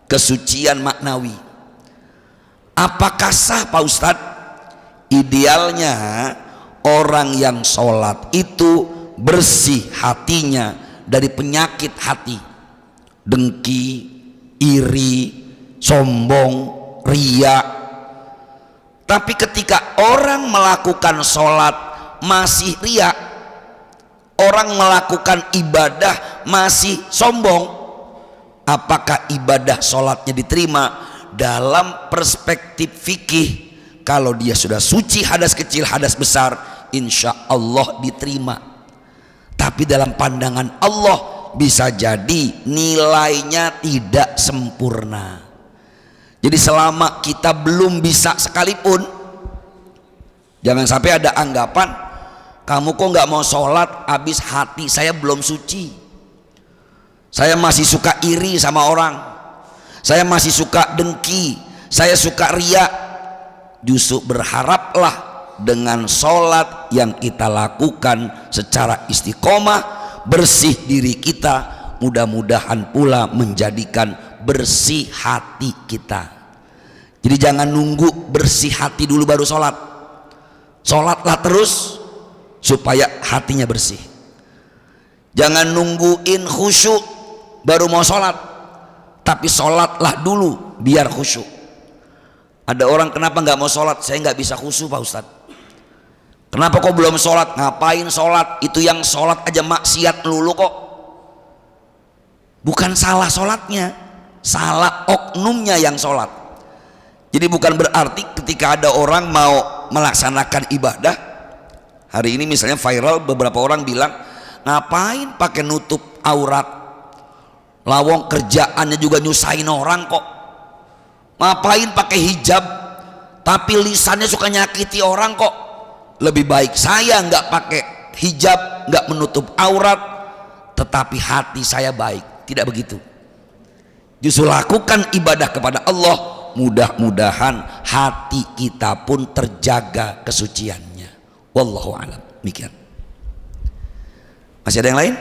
kesucian maknawi. Apakah sah Pak Ustadz? Idealnya orang yang sholat itu bersih hatinya dari penyakit hati, dengki, iri, sombong, riya. Tapi ketika orang melakukan sholat masih riya, orang melakukan ibadah masih sombong, apakah ibadah sholatnya diterima? Dalam perspektif fikih, kalau dia sudah suci hadas kecil, hadas besar, insya Allah diterima. Tapi dalam pandangan Allah bisa jadi nilainya tidak sempurna. Jadi selama kita belum bisa sekalipun, jangan sampai ada anggapan, kamu kok nggak mau sholat habis hati saya belum suci, saya masih suka iri sama orang, saya masih suka dengki, saya suka riya. Justru berharaplah dengan sholat yang kita lakukan secara istiqomah, bersih diri kita, mudah-mudahan pula menjadikan bersih hati kita. Jadi jangan nunggu bersih hati dulu baru sholat. Sholatlah terus supaya hatinya bersih. Jangan nungguin khusyuk baru mau sholat, tapi sholatlah dulu biar khusyuk. Ada orang kenapa nggak mau sholat? Saya nggak bisa khusyuk Pak Ustadz. Kenapa kok belum sholat? Ngapain sholat? Itu yang sholat aja maksiat lulu kok. Bukan salah sholatnya, salah oknumnya yang sholat. Jadi bukan berarti ketika ada orang mau melaksanakan ibadah, hari ini misalnya viral, beberapa orang bilang, ngapain pakai nutup aurat, lawong kerjaannya juga nyusahin orang kok. Ngapain pakai hijab, tapi lisannya suka nyakiti orang kok. Lebih baik saya nggak pakai hijab, nggak menutup aurat, tetapi hati saya baik. Tidak begitu. Justru lakukan ibadah kepada Allah, mudah-mudahan hati kita pun terjaga kesuciannya. Wallahu a'lam. Demikian. Masih ada yang lain?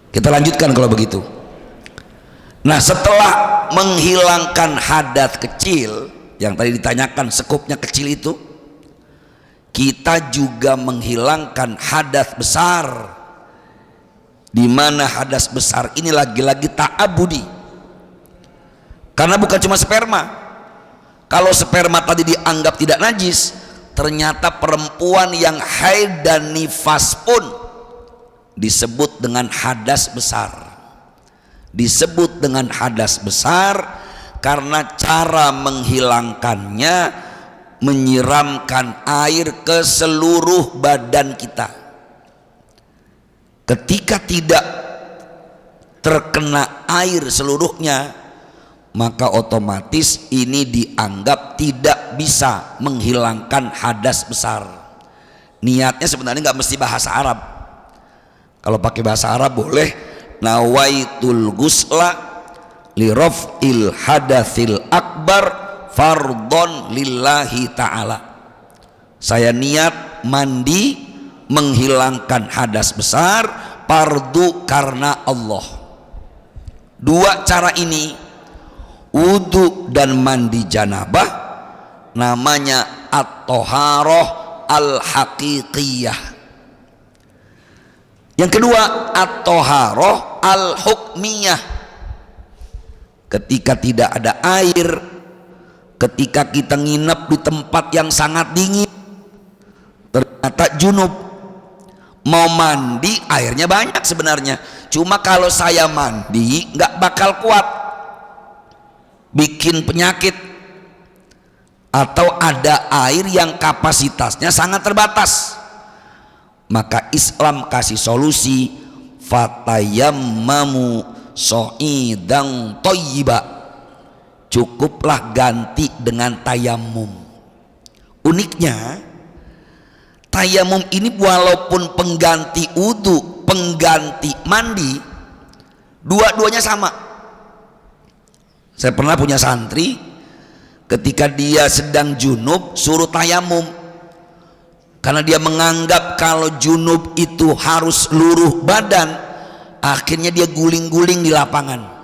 Kita lanjutkan kalau begitu. Nah, setelah menghilangkan hadas kecil yang tadi ditanyakan sekupnya kecil itu, kita juga menghilangkan hadas besar di mana hadas besar ini lagi-lagi ta'abudi, karena bukan cuma sperma. Kalau sperma tadi dianggap tidak najis, ternyata perempuan yang haid dan nifas pun disebut dengan hadas besar. Disebut dengan hadas besar karena cara menghilangkannya menyiramkan air ke seluruh badan kita. Ketika tidak terkena air seluruhnya, maka otomatis ini dianggap tidak bisa menghilangkan hadas besar. Niatnya sebenarnya nggak mesti bahasa Arab. Kalau pakai bahasa Arab boleh, nawaitul gusla li raf'il hadatsil akbar fardhon lillahi ta'ala. Saya niat mandi menghilangkan hadas besar, fardu karena Allah. Dua cara ini, wudu dan mandi janabah, namanya at-thaharah al-haqiqiyah. Yang kedua, at-thaharah al-hukmiyah. Ketika tidak ada air, ketika kita nginep di tempat yang sangat dingin, ternyata junub, mau mandi airnya banyak sebenarnya, cuma kalau saya mandi nggak bakal kuat, bikin penyakit, atau ada air yang kapasitasnya sangat terbatas, maka Islam kasih solusi, fatayammamu so'idan thayyiba, cukuplah ganti dengan tayamum. Uniknya tayamum ini walaupun pengganti wudu, pengganti mandi, dua-duanya sama. Saya pernah punya santri, ketika dia sedang junub suruh tayamum, karena dia menganggap kalau junub itu harus seluruh badan, akhirnya dia guling-guling di lapangan.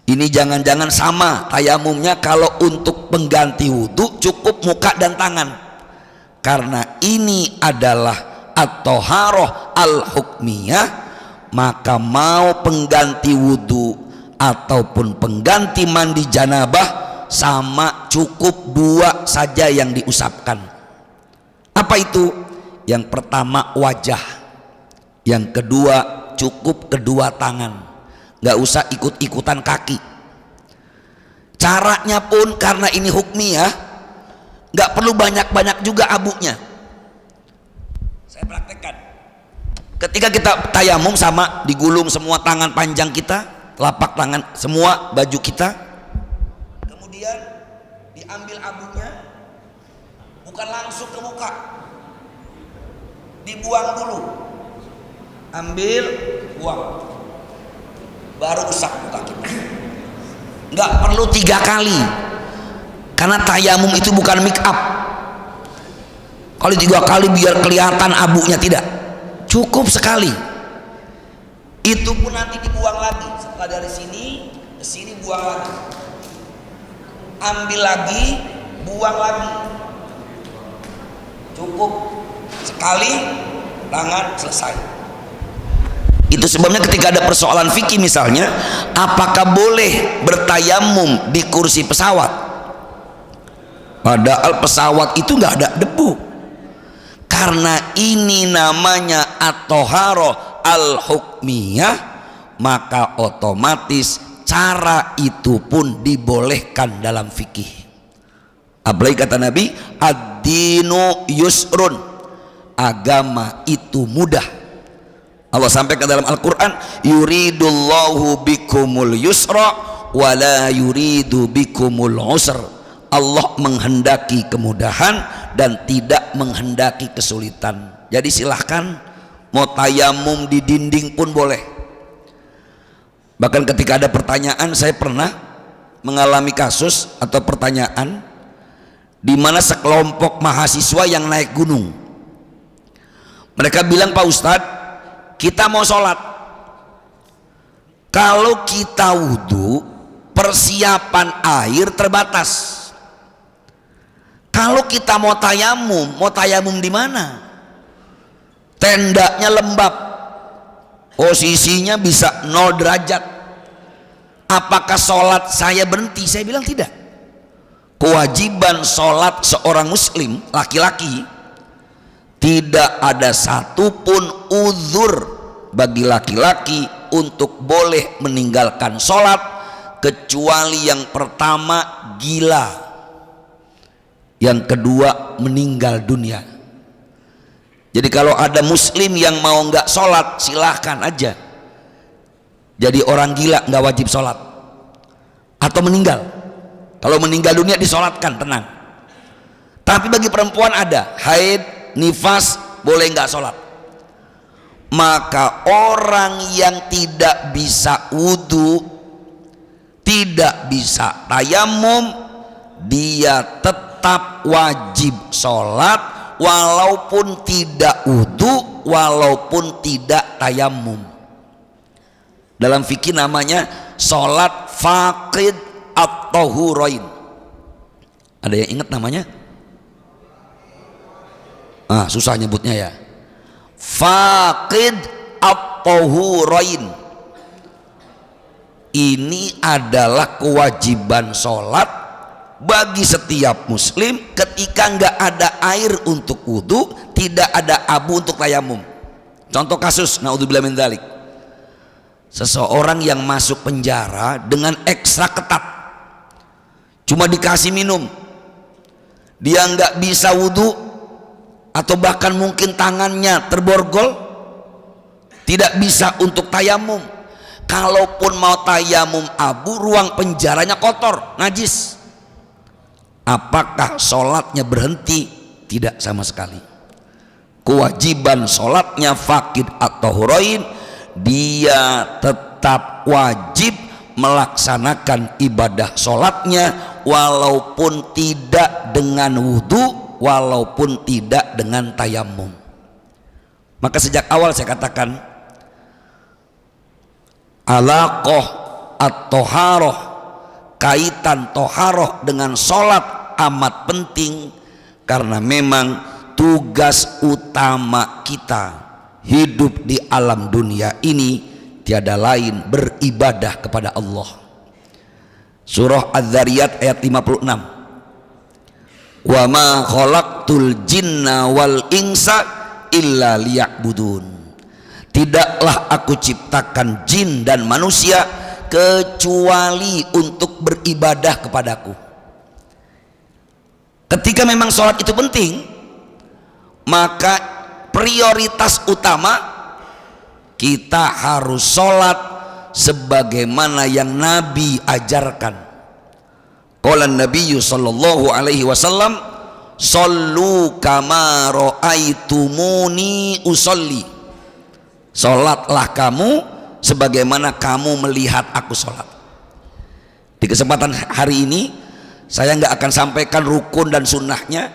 Ini jangan-jangan sama tayamumnya, kalau untuk pengganti wudu cukup muka dan tangan. Karena ini adalah at-thaharah al-hukmiyah, maka mau pengganti wudu ataupun pengganti mandi janabah sama, cukup dua saja yang diusapkan. Apa itu? Yang pertama wajah, yang kedua cukup kedua tangan, nggak usah ikut-ikutan kaki. Caranya pun karena ini hukmiyah, nggak perlu banyak-banyak juga abunya. Saya praktekkan, ketika kita tayamum sama, digulung semua tangan panjang kita, telapak tangan semua, baju kita, kemudian diambil abunya, bukan langsung ke muka, dibuang dulu, ambil, buang, baru usap muka kita. Nggak perlu 3 kali, karena tayamum itu bukan make up. Kalau 3 kali biar kelihatan abunya, tidak, cukup sekali. Itu pun nanti dibuang lagi, setelah dari sini ke sini buang lagi, ambil lagi, buang lagi, cukup sekali, tangan selesai. Itu sebabnya ketika ada persoalan fikih misalnya, apakah boleh bertayamum di kursi pesawat, padahal pesawat itu nggak ada debu, karena ini namanya at-thaharah al-hukmiyah, maka otomatis cara itu pun dibolehkan dalam fikih. Apalagi kata Nabi, ad-dinu yusrun, agama itu mudah. Allah sampaikan dalam Al-Quran, yuridullahu bikumul yusra wala yuridu bikumul usr. Allah menghendaki kemudahan dan tidak menghendaki kesulitan. Jadi silahkan mau tayamum di dinding pun boleh. Bahkan ketika ada pertanyaan, saya pernah mengalami kasus atau pertanyaan di mana sekelompok mahasiswa yang naik gunung. Mereka bilang, Pak Ustadz, kita mau sholat, kalau kita wudhu persiapan air terbatas. Kalau kita mau tayamum di mana? Tendanya lembab, posisinya bisa 0 derajat. Apakah sholat saya berhenti? Saya bilang tidak. Kewajiban sholat seorang muslim laki-laki, tidak ada satupun uzur bagi laki-laki untuk boleh meninggalkan sholat, kecuali yang pertama gila, yang kedua meninggal dunia. Jadi kalau ada muslim yang mau nggak sholat, silahkan aja jadi orang gila, nggak wajib sholat, atau meninggal. Kalau meninggal dunia disolatkan, tenang. Tapi bagi perempuan ada haid, nifas, boleh nggak sholat. Maka orang yang tidak bisa wudhu, tidak bisa tayamum, dia tetap wajib sholat walaupun tidak wudhu, walaupun tidak tayamum. Dalam fikih namanya sholat faqid at-tahurain. Ada yang ingat namanya? Susah nyebutnya ya. Faqid at-tahurain. Ini adalah kewajiban sholat bagi setiap muslim ketika nggak ada air untuk wudhu, tidak ada abu untuk tayamum. Contoh kasus, naudzubillah min dzalik, seseorang yang masuk penjara dengan ekstra ketat, cuma dikasih minum, dia nggak bisa wudhu, atau bahkan mungkin tangannya terborgol, tidak bisa untuk tayamum. Kalaupun mau tayamum abu, ruang penjaranya kotor, najis. Apakah sholatnya berhenti? Tidak sama sekali. Kewajiban sholatnya faqid at-tahurain, dia tetap wajib melaksanakan ibadah sholatnya walaupun tidak dengan wudhu, walaupun tidak dengan tayamum. Maka sejak awal saya katakan, alaqah at-toharoh, kaitan toharoh dengan sholat amat penting, karena memang tugas utama kita hidup di alam dunia ini tiada lain beribadah kepada Allah. Surah Az-Zariyat ayat 56, wa ma khalaqtul jinna wal insa illa liya'budun. Tidaklah aku ciptakan jin dan manusia kecuali untuk beribadah kepadaku. Ketika memang sholat itu penting, maka prioritas utama kita harus sholat sebagaimana yang Nabi ajarkan. Qala Nabi sallallahu alaihi wasallam, "Shallu kama ra'aitumuni usolli." Sholatlah kamu sebagaimana kamu melihat aku sholat. Di kesempatan hari ini saya nggak akan sampaikan rukun dan sunnahnya.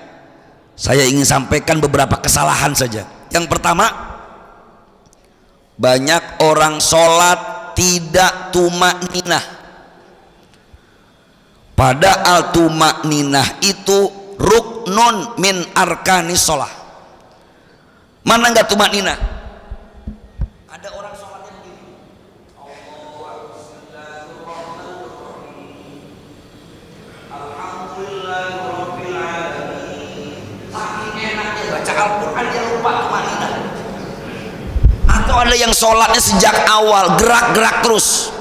Saya ingin sampaikan beberapa kesalahan saja. Yang pertama, banyak orang sholat tidak tumakninah. Padahal tumakninah itu ruknun min arkanis sholat. Mana nggak tumakninah? Ada orang sholatnya begini, Alhamdulillahirabbil alamin, saking enaknya baca Al-Quran dia lupa tumakninah. Atau ada yang sholatnya sejak awal gerak-gerak terus.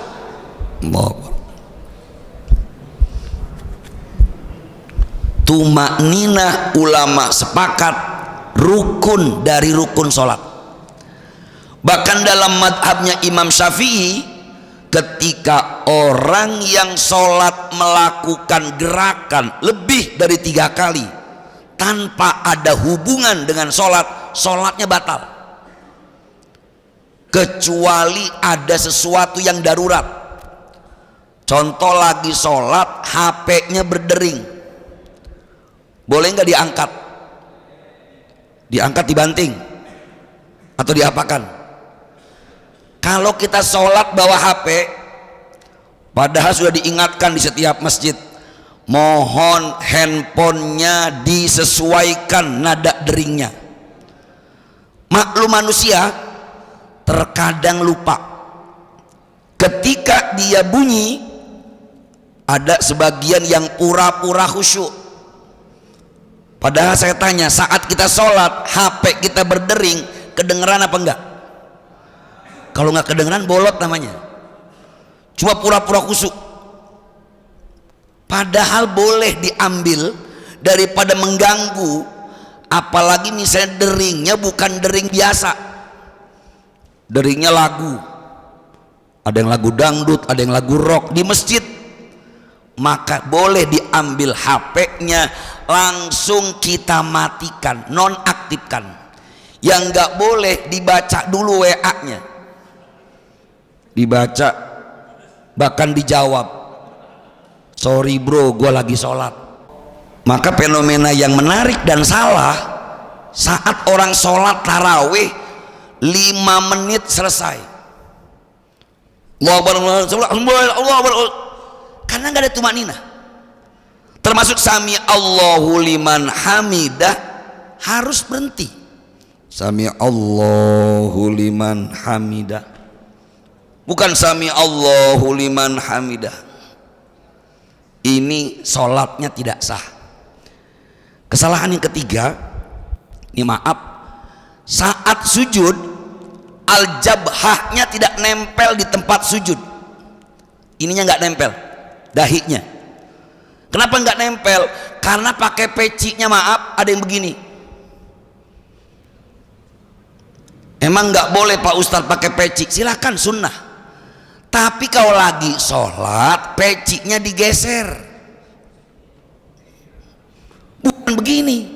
Tumakninah ulama sepakat rukun dari rukun sholat. Bahkan dalam madhabnya Imam Syafi'i, ketika orang yang sholat melakukan gerakan lebih dari 3 kali tanpa ada hubungan dengan sholat, sholatnya batal, kecuali ada sesuatu yang darurat. Contoh, lagi sholat HP-nya berdering, boleh nggak diangkat? Diangkat, dibanting, atau diapakan? Kalau kita sholat bawa HP, padahal sudah diingatkan di setiap masjid, mohon handphonenya disesuaikan nada deringnya. Maklum manusia, terkadang lupa. Ketika dia bunyi, ada sebagian yang pura-pura khusyuk. Padahal saya tanya, saat kita sholat HP kita berdering, kedengeran apa enggak? Kalau nggak kedengeran bolot namanya. Cuma pura-pura khusyuk. Padahal boleh diambil daripada mengganggu. Apalagi misalnya deringnya bukan dering biasa, deringnya lagu, ada yang lagu dangdut, ada yang lagu rock di masjid, maka boleh diambil HP-nya, langsung kita matikan, nonaktifkan. Yang nggak boleh dibaca dulu WA-nya, dibaca bahkan dijawab, sorry bro gue lagi sholat. Maka fenomena yang menarik dan salah, saat orang sholat tarawih 5 menit selesai, karena nggak ada tumanina. Termasuk sami Allahu liman hamidah harus berhenti. Sami Allahu liman hamidah, bukan sami Allahu liman hamidah. Ini sholatnya tidak sah. Kesalahan yang ketiga, ini maaf, saat sujud al-jabhahnya tidak nempel di tempat sujud. Ininya nggak nempel, dahinya. Kenapa nggak nempel? Karena pakai pecinya, maaf, ada yang begini. Emang nggak boleh Pak Ustadz pakai peci? Silakan, sunnah. Tapi kalau lagi sholat pecinya digeser. Bukan begini.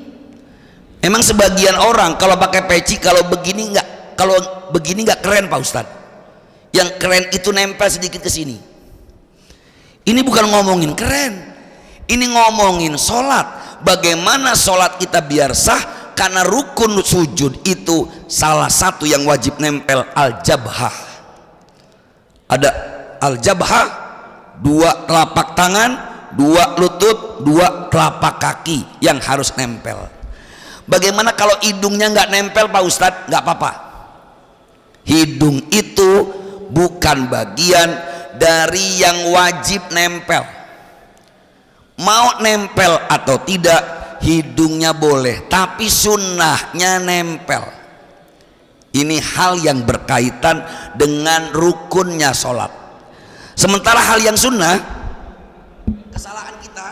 Emang sebagian orang kalau pakai peci, kalau begini nggak keren Pak Ustadz. Yang keren itu nempel sedikit ke sini. Ini bukan ngomongin keren, ini ngomongin sholat. Bagaimana sholat kita biar sah? Karena rukun sujud itu salah satu yang wajib nempel al-jabhah. Ada al-jabhah, 2 telapak tangan, 2 lutut, 2 telapak kaki yang harus nempel. Bagaimana kalau hidungnya nggak nempel Pak Ustadz? Nggak apa-apa. Hidung itu bukan bagian dari yang wajib nempel. Mau nempel atau tidak, hidungnya boleh, tapi sunnahnya nempel. Ini hal yang berkaitan dengan rukunnya sholat. Sementara hal yang sunnah, kesalahan kita,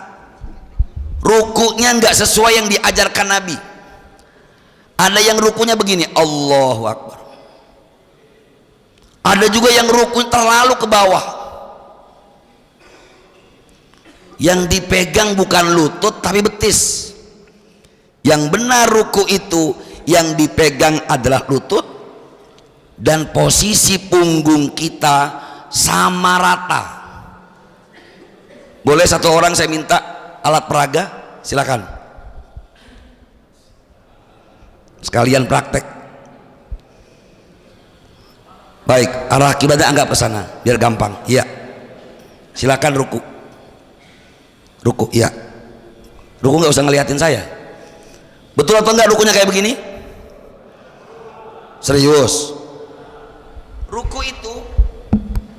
rukunya nggak sesuai yang diajarkan Nabi. Ada yang rukunya begini, Allahu Akbar. Ada juga yang ruku terlalu ke bawah. Yang dipegang bukan lutut tapi betis. Yang benar ruku itu yang dipegang adalah lutut dan posisi punggung kita sama rata. Boleh satu orang saya minta alat peraga, silakan. Sekalian praktek. Baik, arah kiblatnya anggap ke sana biar gampang. Iya. Silakan ruku. Ruku, iya. Ruku nggak usah ngeliatin saya. Betul atau enggak rukunya kayak begini? Serius. Ruku itu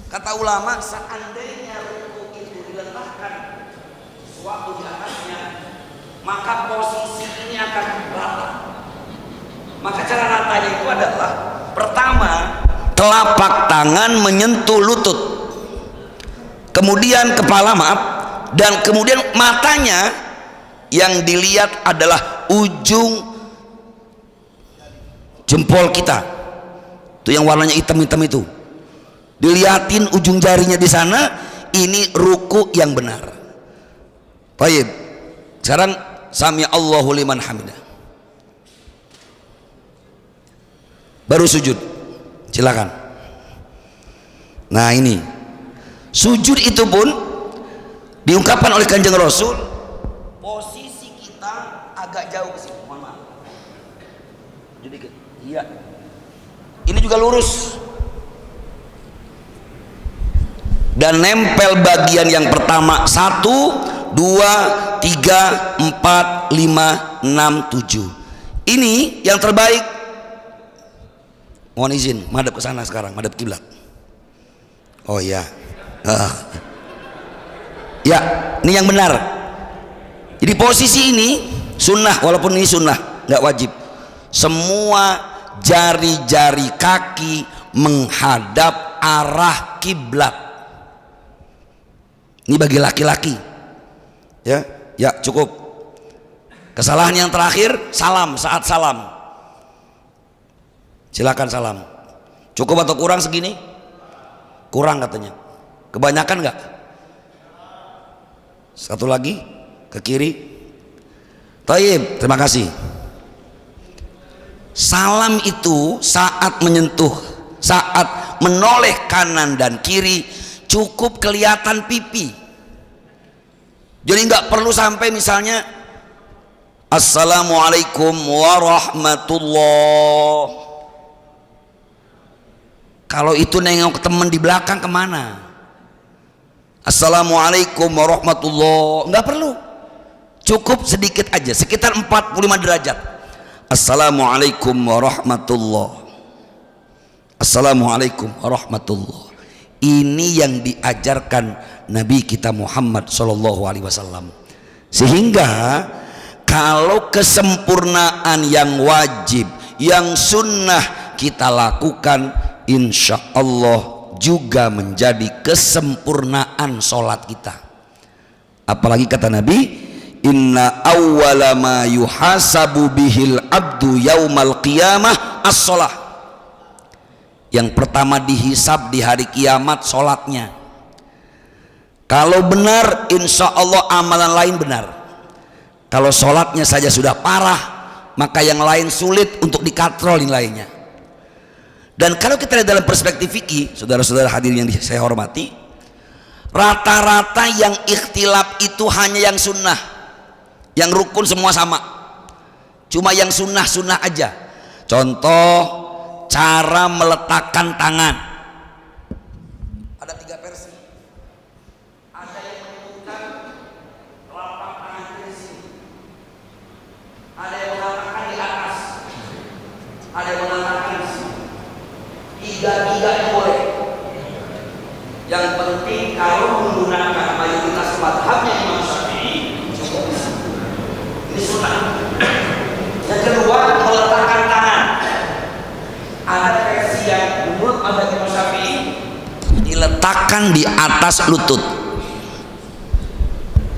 kata ulama, seandainya ruku itu diletakkan sesuatu di atasnya, maka posisi ini akan rata. Maka cara ratanya itu adalah pertama, telapak tangan menyentuh lutut, kemudian kepala, maaf, dan kemudian matanya yang dilihat adalah ujung jempol kita, itu yang warnanya hitam-hitam itu, dilihatin ujung jarinya di sana. Ini ruku yang benar. Baik, sekarang sami Allahu liman hamidah, baru sujud. Silakan. Nah, ini sujud itu pun diungkapkan oleh Kanjeng Rasul, posisi kita agak jauh ke sini. Mohon maaf. Jadi iya. Ini juga lurus. Dan nempel bagian yang pertama 1, 2, 3, 4, 5, 6, 7. Ini yang terbaik. Mohon izin, madep ke sana sekarang, madep kiblat. Oh iya. Ya, ini yang benar. Jadi posisi ini sunnah, walaupun ini sunnah, nggak wajib. Semua jari-jari kaki menghadap arah kiblat. Ini bagi laki-laki. Ya cukup. Kesalahan yang terakhir, salam saat salam. Silakan salam. Cukup atau kurang segini? Kurang katanya. Kebanyakan nggak? Satu lagi ke kiri. Taib, terima kasih. Salam itu saat menyentuh, saat menoleh kanan dan kiri, cukup kelihatan pipi. Jadi nggak perlu sampai misalnya Assalamualaikum warahmatullah. Kalau itu nengok temen di belakang kemana? Assalamualaikum warahmatullah, nggak perlu, cukup sedikit aja, sekitar 45 derajat. Assalamualaikum warahmatullah, Assalamualaikum warahmatullah. Ini yang diajarkan Nabi kita Muhammad SAW. Sehingga kalau kesempurnaan yang wajib, yang sunnah kita lakukan, insya Allah juga menjadi kesempurnaan sholat kita. Apalagi kata Nabi, inna awwala ma yuhasabu bihil abdu yaumal qiyamah as-sholah. Yang pertama dihisab di hari kiamat sholatnya. Kalau benar, insya Allah amalan lain benar. Kalau sholatnya saja sudah parah, maka yang lain sulit untuk dikatrol yang lainnya. Dan kalau kita lihat dalam perspektif fikih, saudara-saudara hadirin yang saya hormati, rata-rata yang ikhtilaf itu hanya yang sunnah, yang rukun semua sama, cuma yang sunnah aja. Contoh, cara meletakkan tangan. Ada 3 versi. Ada yang menyebutkan telapak tangan di sini, ada yang mengatakan di atas, ada yang mengatakan di sini. Tiga-tiganya boleh. Yang penting kalau menggunakan mayoritas mazhabnya Imam Syafi'i, cukup. Ini sunnah. Yang kedua, meletakkan tangan. Ada versi yang menurut mazhab Imam Syafi'i diletakkan di atas lutut.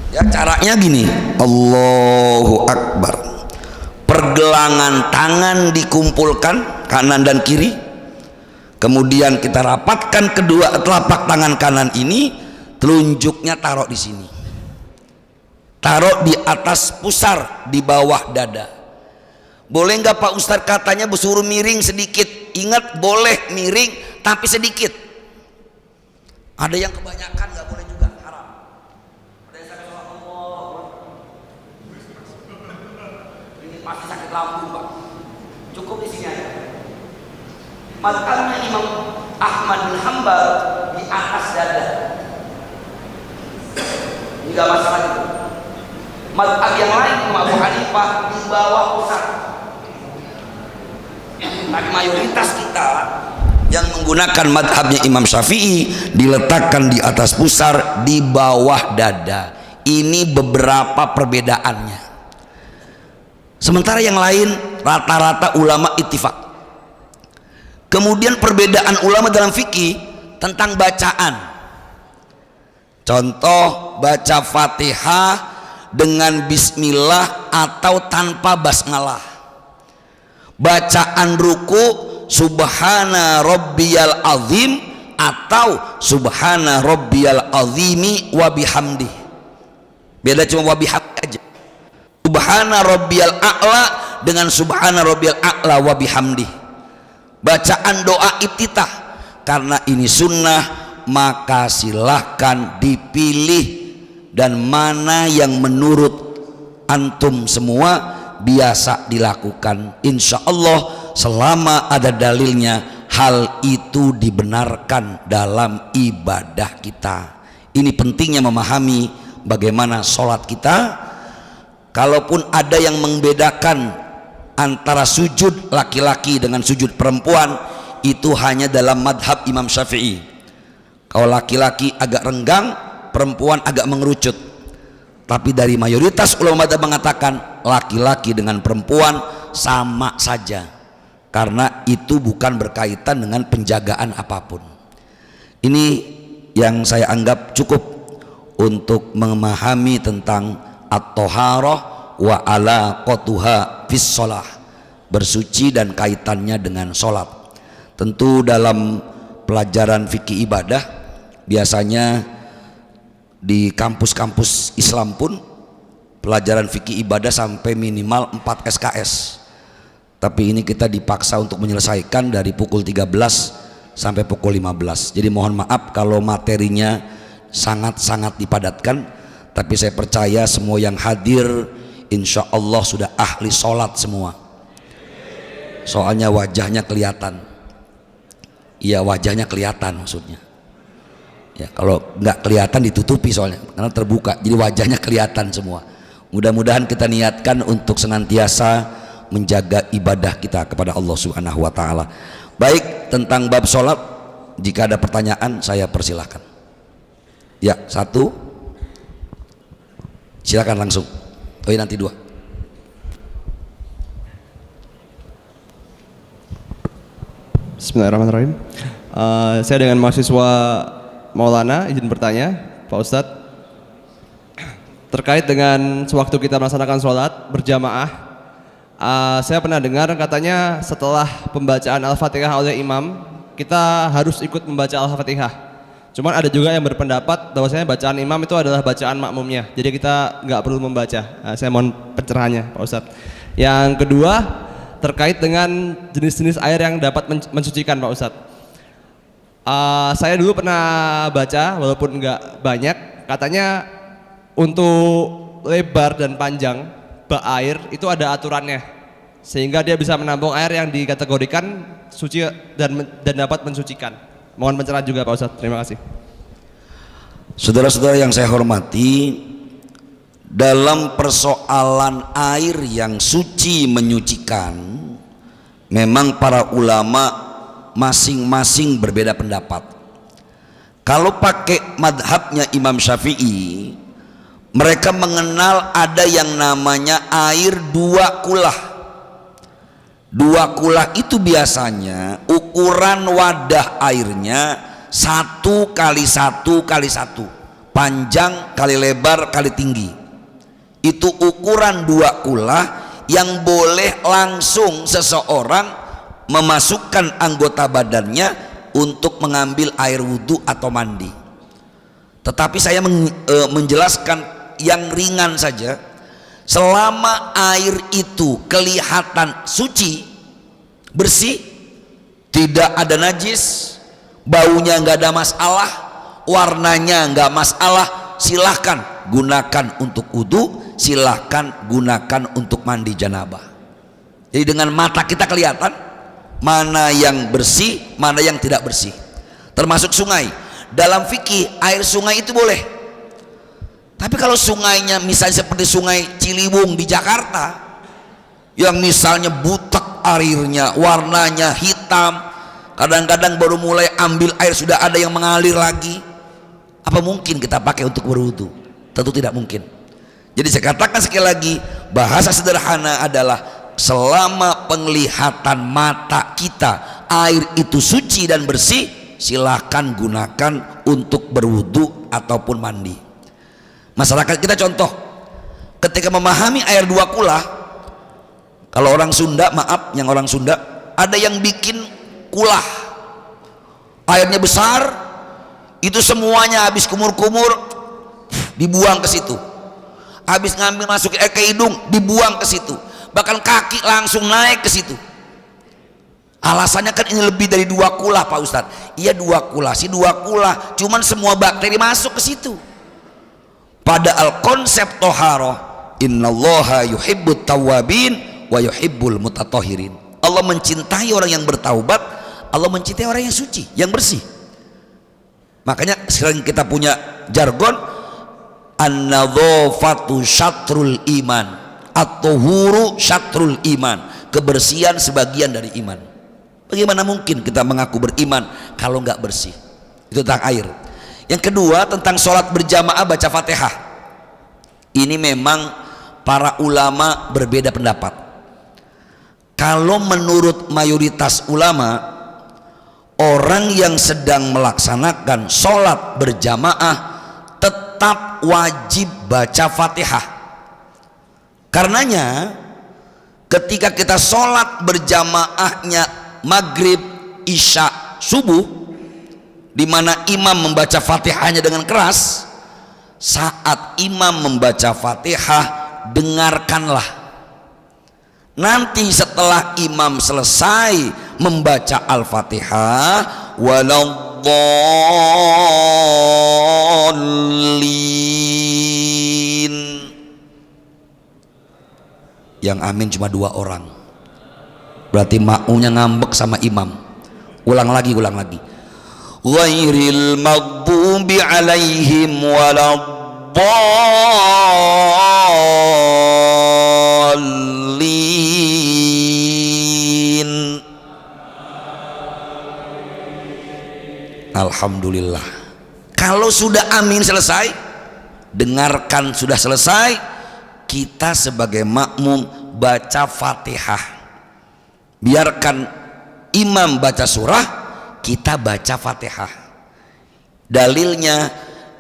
Ya, caranya gini, Allahu Akbar. Pergelangan tangan dikumpulkan kanan dan kiri. Kemudian kita rapatkan kedua telapak tangan kanan ini, telunjuknya taruh di sini, taruh di atas pusar di bawah dada. Boleh nggak Pak Ustadz? Katanya bersuruh miring sedikit. Ingat, boleh miring tapi sedikit. Ada yang kebanyakan nggak boleh juga, haram. Ada yang sakit Allah, ini pasti sakit lambung Pak. Cukup di sini aja. Mazhabnya Imam Ahmad bin Hanbal di atas dada. Ini gak masalah itu. Mazhab yang lain Imam Abu Hanifah di bawah pusat. Tapi mayoritas kita yang menggunakan mazhabnya Imam Syafi'i diletakkan di atas pusar di bawah dada. Ini beberapa perbedaannya. Sementara yang lain rata-rata ulama ittifaq. Kemudian perbedaan ulama dalam fikih tentang bacaan. Contoh, baca Fatihah dengan bismillah atau tanpa basmalah. Bacaan ruku subhana rabbiyal azim atau subhana rabbiyal azimi wa bihamdi. Beda cuma wa bihamdi aja. Subhana rabbiyal a'la dengan subhana rabbiyal a'la wa bihamdi. Bacaan doa iftitah, karena ini sunnah maka silahkan dipilih dan mana yang menurut antum semua biasa dilakukan. Insya Allah selama ada dalilnya, hal itu dibenarkan dalam ibadah kita. Ini pentingnya memahami bagaimana sholat kita. Kalaupun ada yang membedakan antara sujud laki-laki dengan sujud perempuan, itu hanya dalam madhab Imam Syafi'i. Kalau laki-laki agak renggang, perempuan agak mengerucut. Tapi dari mayoritas ulama madhab mengatakan laki-laki dengan perempuan sama saja, karena itu bukan berkaitan dengan penjagaan apapun. Ini yang saya anggap cukup untuk memahami tentang at-thaharah wa alaqatuha fis shalah, bersuci dan kaitannya dengan sholat. Tentu dalam pelajaran fikih ibadah biasanya di kampus-kampus Islam pun pelajaran fikih ibadah sampai minimal 4 SKS. Tapi ini kita dipaksa untuk menyelesaikan dari pukul 13 sampai pukul 15. Jadi mohon maaf kalau materinya sangat-sangat dipadatkan, tapi saya percaya semua yang hadir insya Allah sudah ahli sholat semua. Soalnya wajahnya kelihatan. Iya, wajahnya kelihatan maksudnya. Ya, kalau nggak kelihatan ditutupi soalnya, karena terbuka. Jadi wajahnya kelihatan semua. Mudah-mudahan kita niatkan untuk senantiasa menjaga ibadah kita kepada Allah Subhanahu wa taala. Baik, tentang bab sholat, jika ada pertanyaan saya persilahkan. Ya, satu. Silakan langsung. Oh, nanti dua. Bismillahirrahmanirrahim. Saya dengan mahasiswa Maulana izin bertanya, Pak Ustadz, terkait dengan sewaktu kita melaksanakan sholat berjamaah, saya pernah dengar katanya setelah pembacaan Al-Fatihah oleh imam kita harus ikut membaca Al-Fatihah. Cuman ada juga yang berpendapat bahwasanya bacaan imam itu adalah bacaan makmumnya, jadi kita nggak perlu membaca. Saya mohon pencerahannya, Pak Ustadz. Yang kedua, terkait dengan jenis-jenis air yang dapat mensucikan, Pak Ustadz. Saya dulu pernah baca, walaupun nggak banyak, katanya untuk lebar dan panjang bak air itu ada aturannya, sehingga dia bisa menampung air yang dikategorikan suci dan dapat mensucikan. Mohon pencerahan juga, Pak Ustadz. Terima kasih. Saudara-saudara yang saya hormati, dalam persoalan air yang suci menyucikan, memang para ulama masing-masing berbeda pendapat. Kalau pakai madhabnya Imam Syafi'i, mereka mengenal ada yang namanya air dua kulah. Dua kulah itu biasanya ukuran wadah airnya 1 kali 1 kali 1, panjang kali lebar kali tinggi. Itu ukuran dua kulah yang boleh langsung seseorang memasukkan anggota badannya untuk mengambil air wudhu atau mandi. Tetapi saya menjelaskan yang ringan saja. Selama air itu kelihatan suci, bersih, tidak ada najis, baunya nggak ada masalah, warnanya nggak masalah, silahkan gunakan untuk wudhu, silahkan gunakan untuk mandi janabah. Jadi dengan mata kita kelihatan mana yang bersih, mana yang tidak bersih. Termasuk sungai. Dalam fikih air sungai itu boleh. Tapi kalau sungainya misalnya seperti sungai Ciliwung di Jakarta, yang misalnya butek airnya, warnanya hitam, kadang-kadang baru mulai ambil air sudah ada yang mengalir lagi, apa mungkin kita pakai untuk berwudu? Tentu tidak mungkin. Jadi saya katakan sekali lagi, bahasa sederhana adalah selama penglihatan mata kita air itu suci dan bersih, silahkan gunakan untuk berwudu ataupun mandi. Masyarakat kita contoh, ketika memahami air dua kulah, kalau orang Sunda, maaf yang orang Sunda, ada yang bikin kulah airnya besar, itu semuanya habis kumur-kumur dibuang ke situ, habis ngambil masuk ke hidung dibuang ke situ, bahkan kaki langsung naik ke situ. Alasannya kan ini lebih dari dua kulah, Pak Ustadz. Iya dua kulah, si dua kulah, cuman semua bakteri masuk ke situ. Padahal konsep toharoh, innallaha yuhibbut tawwabin wa yuhibbul mutatahhirin. Allah mencintai orang yang bertaubat, Allah mencintai orang yang suci, yang bersih. Makanya sekarang kita punya jargon an-nadzafatu syatrul iman, at-tuhuru syatrul iman. Kebersihan sebagian dari iman. Bagaimana mungkin kita mengaku beriman kalau nggak bersih? Itu tentang air. Yang kedua tentang sholat berjamaah baca Fatihah. Ini memang para ulama berbeda pendapat. Kalau menurut mayoritas ulama, orang yang sedang melaksanakan sholat berjamaah tetap wajib baca Fatihah. Karenanya ketika kita sholat berjamaahnya maghrib, isya, subuh, di mana imam membaca Fatihahnya dengan keras, saat imam membaca Fatihah dengarkanlah. Nanti setelah imam selesai membaca Al-Fatihah, waladdallin, yang amin cuma 2 orang. Berarti makmumnya ngambek sama imam. Ulang lagi. Ghairil maghdubi alaihim waladdallin. Alhamdulillah. Kalau sudah amin selesai, dengarkan sudah selesai, kita sebagai makmum baca Fatihah. Biarkan imam baca surah, kita baca Fatihah. Dalilnya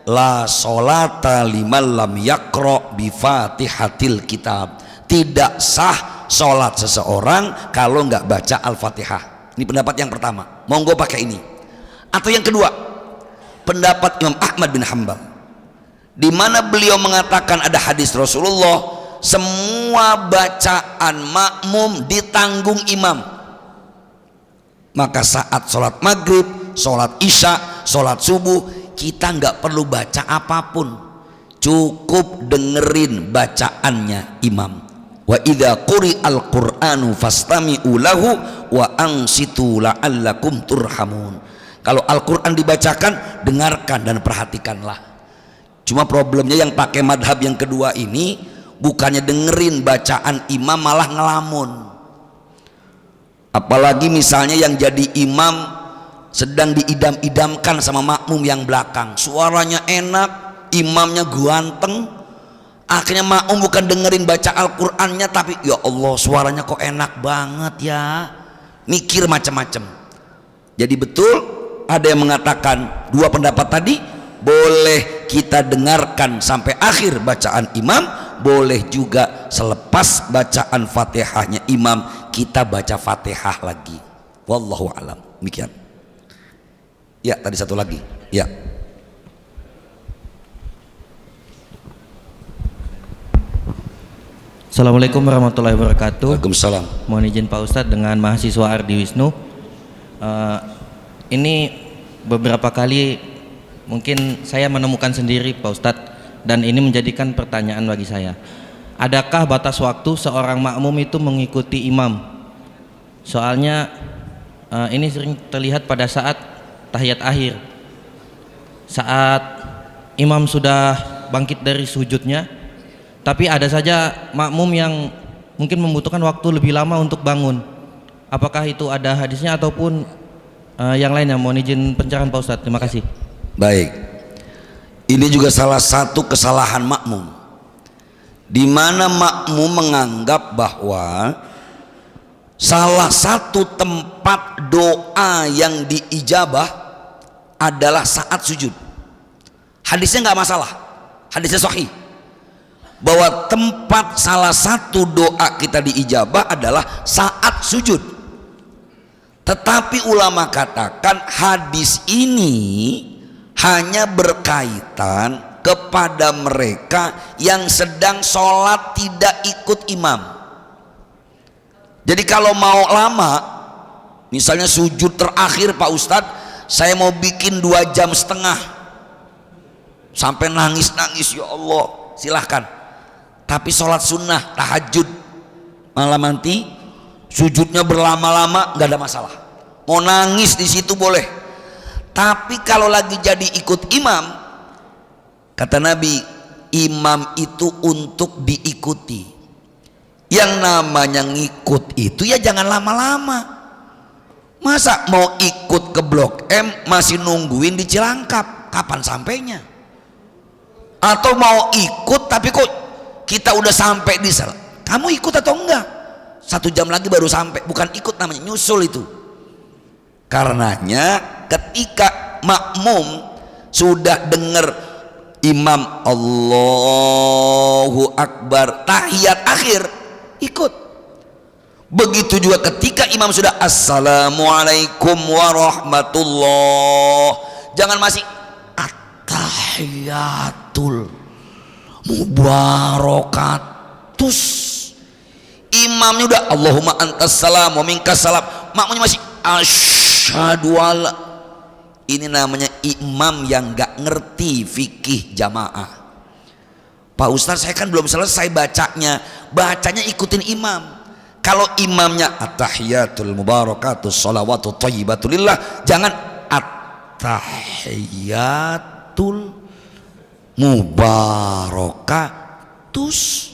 la sholata liman lam yaqra bi Fatihatil kitab. Tidak sah sholat seseorang kalau nggak baca Al-Fatihah. Ini pendapat yang pertama. Monggo pakai ini. Atau yang kedua, pendapat Imam Ahmad bin Hanbal, di mana beliau mengatakan ada hadis Rasulullah, semua bacaan makmum ditanggung imam. Maka saat sholat maghrib, sholat isya, sholat subuh, kita nggak perlu baca apapun, cukup dengerin bacaannya imam. Wa idza quri'al qur'anu fastami'u lahu wa ansitu la'allakum turhamun. Kalau Al-Quran dibacakan, dengarkan dan perhatikanlah. Cuma problemnya yang pakai madhab yang kedua ini, bukannya dengerin bacaan imam malah ngelamun. Apalagi misalnya yang jadi imam sedang diidam-idamkan sama makmum yang belakang, suaranya enak, imamnya ganteng, akhirnya makmum bukan dengerin baca Al-Qur'annya, tapi ya Allah suaranya kok enak banget ya, mikir macam-macam. Jadi betul ada yang mengatakan 2 pendapat tadi, boleh kita dengarkan sampai akhir bacaan imam, boleh juga selepas bacaan Fatihahnya imam kita baca Fatihah lagi. Wallahu alam. Demikian. Ya, tadi satu lagi. Ya. Assalamualaikum warahmatullahi wabarakatuh. Waalaikumsalam. Mohon izin Pak Ustadz dengan mahasiswa Ardi Wisnu. Ini beberapa kali mungkin saya menemukan sendiri Pak Ustadz, dan ini menjadikan pertanyaan bagi saya. Adakah batas waktu seorang makmum itu mengikuti imam? Soalnya ini sering terlihat pada saat tahiyat akhir, saat imam sudah bangkit dari sujudnya, tapi ada saja makmum yang mungkin membutuhkan waktu lebih lama untuk bangun. Apakah itu ada hadisnya ataupun yang lainnya? Mohon izin pencerahan Pak Ustadz. Terima kasih. Baik. Ini juga salah satu kesalahan makmum, di mana makmum menganggap bahwa salah satu tempat doa yang diijabah adalah saat sujud. Hadisnya nggak masalah, hadisnya sahih, bahwa tempat salah satu doa kita diijabah adalah saat sujud. Tetapi ulama katakan hadis ini hanya berkaitan kepada mereka yang sedang sholat tidak ikut imam. Jadi kalau mau lama, misalnya sujud terakhir Pak Ustadz, saya mau bikin 2,5 jam sampai nangis-nangis, ya Allah, silahkan. Tapi sholat sunnah tahajud malam nanti sujudnya berlama-lama nggak ada masalah, mau nangis di situ boleh. Tapi kalau lagi jadi ikut imam, kata Nabi, imam itu untuk diikuti. Yang namanya ngikut itu ya jangan lama-lama. Masa mau ikut ke Blok M masih nungguin di Cilangkap, kapan sampainya? Atau mau ikut tapi kok kita udah sampai di sana, kamu ikut atau enggak? 1 jam lagi baru sampai, bukan ikut namanya, nyusul itu. Karenanya ketika makmum sudah dengar imam Allahu Akbar tahiyat akhir, ikut. Begitu juga ketika imam sudah assalamualaikum warahmatullah, jangan masih at-tahiyatul mubarakatus. Imamnya udah Allahumma antas salam wa minkas salam, makmumnya masih asyhadu alla. Ini namanya imam yang gak ngerti fikih jamaah. Pak Ustadz, saya kan belum selesai bacanya ikutin imam. Kalau imamnya at-tahiyatul mubarakatus sholawatu thayyibatulillah, jangan at-tahiyatul mubarakatus.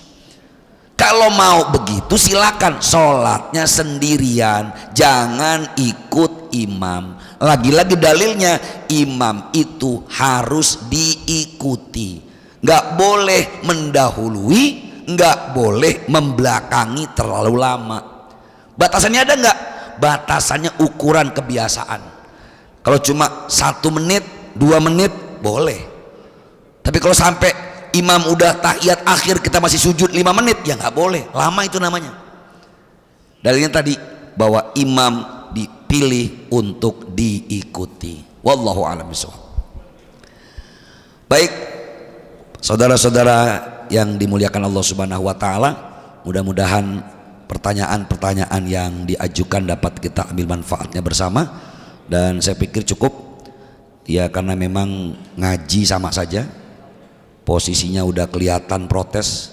Kalau mau begitu silakan, sholatnya sendirian, jangan ikut imam. Lagi-lagi dalilnya imam itu harus diikuti, nggak boleh mendahului, nggak boleh membelakangi terlalu lama. Batasannya ada nggak? Batasannya ukuran kebiasaan. Kalau cuma 1 menit 2 menit boleh, tapi kalau sampai imam udah tahiyat akhir kita masih sujud 5 menit, ya nggak boleh, lama itu namanya. Dalilnya tadi bahwa imam dipilih untuk diikuti. Wallahu a'lam bishawab. Baik, saudara-saudara yang dimuliakan Allah Subhanahu wa taala, mudah-mudahan pertanyaan-pertanyaan yang diajukan dapat kita ambil manfaatnya bersama, dan saya pikir cukup ya, karena memang ngaji sama saja. Posisinya udah kelihatan protes,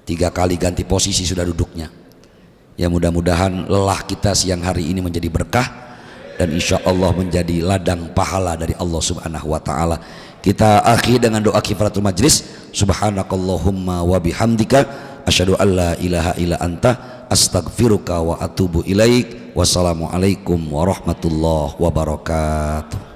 3 kali ganti posisi sudah duduknya. Ya mudah-mudahan lelah kita siang hari ini menjadi berkah dan insya Allah menjadi ladang pahala dari Allah Subhanahu wa taala. Kita akhiri dengan doa kifaratul majlis. Subhanakallahumma wa bihamdika asyhadu an la ilaha illa anta astaghfiruka wa atubu ilaik. Wassalamualaikum warahmatullahi wabarakatuh.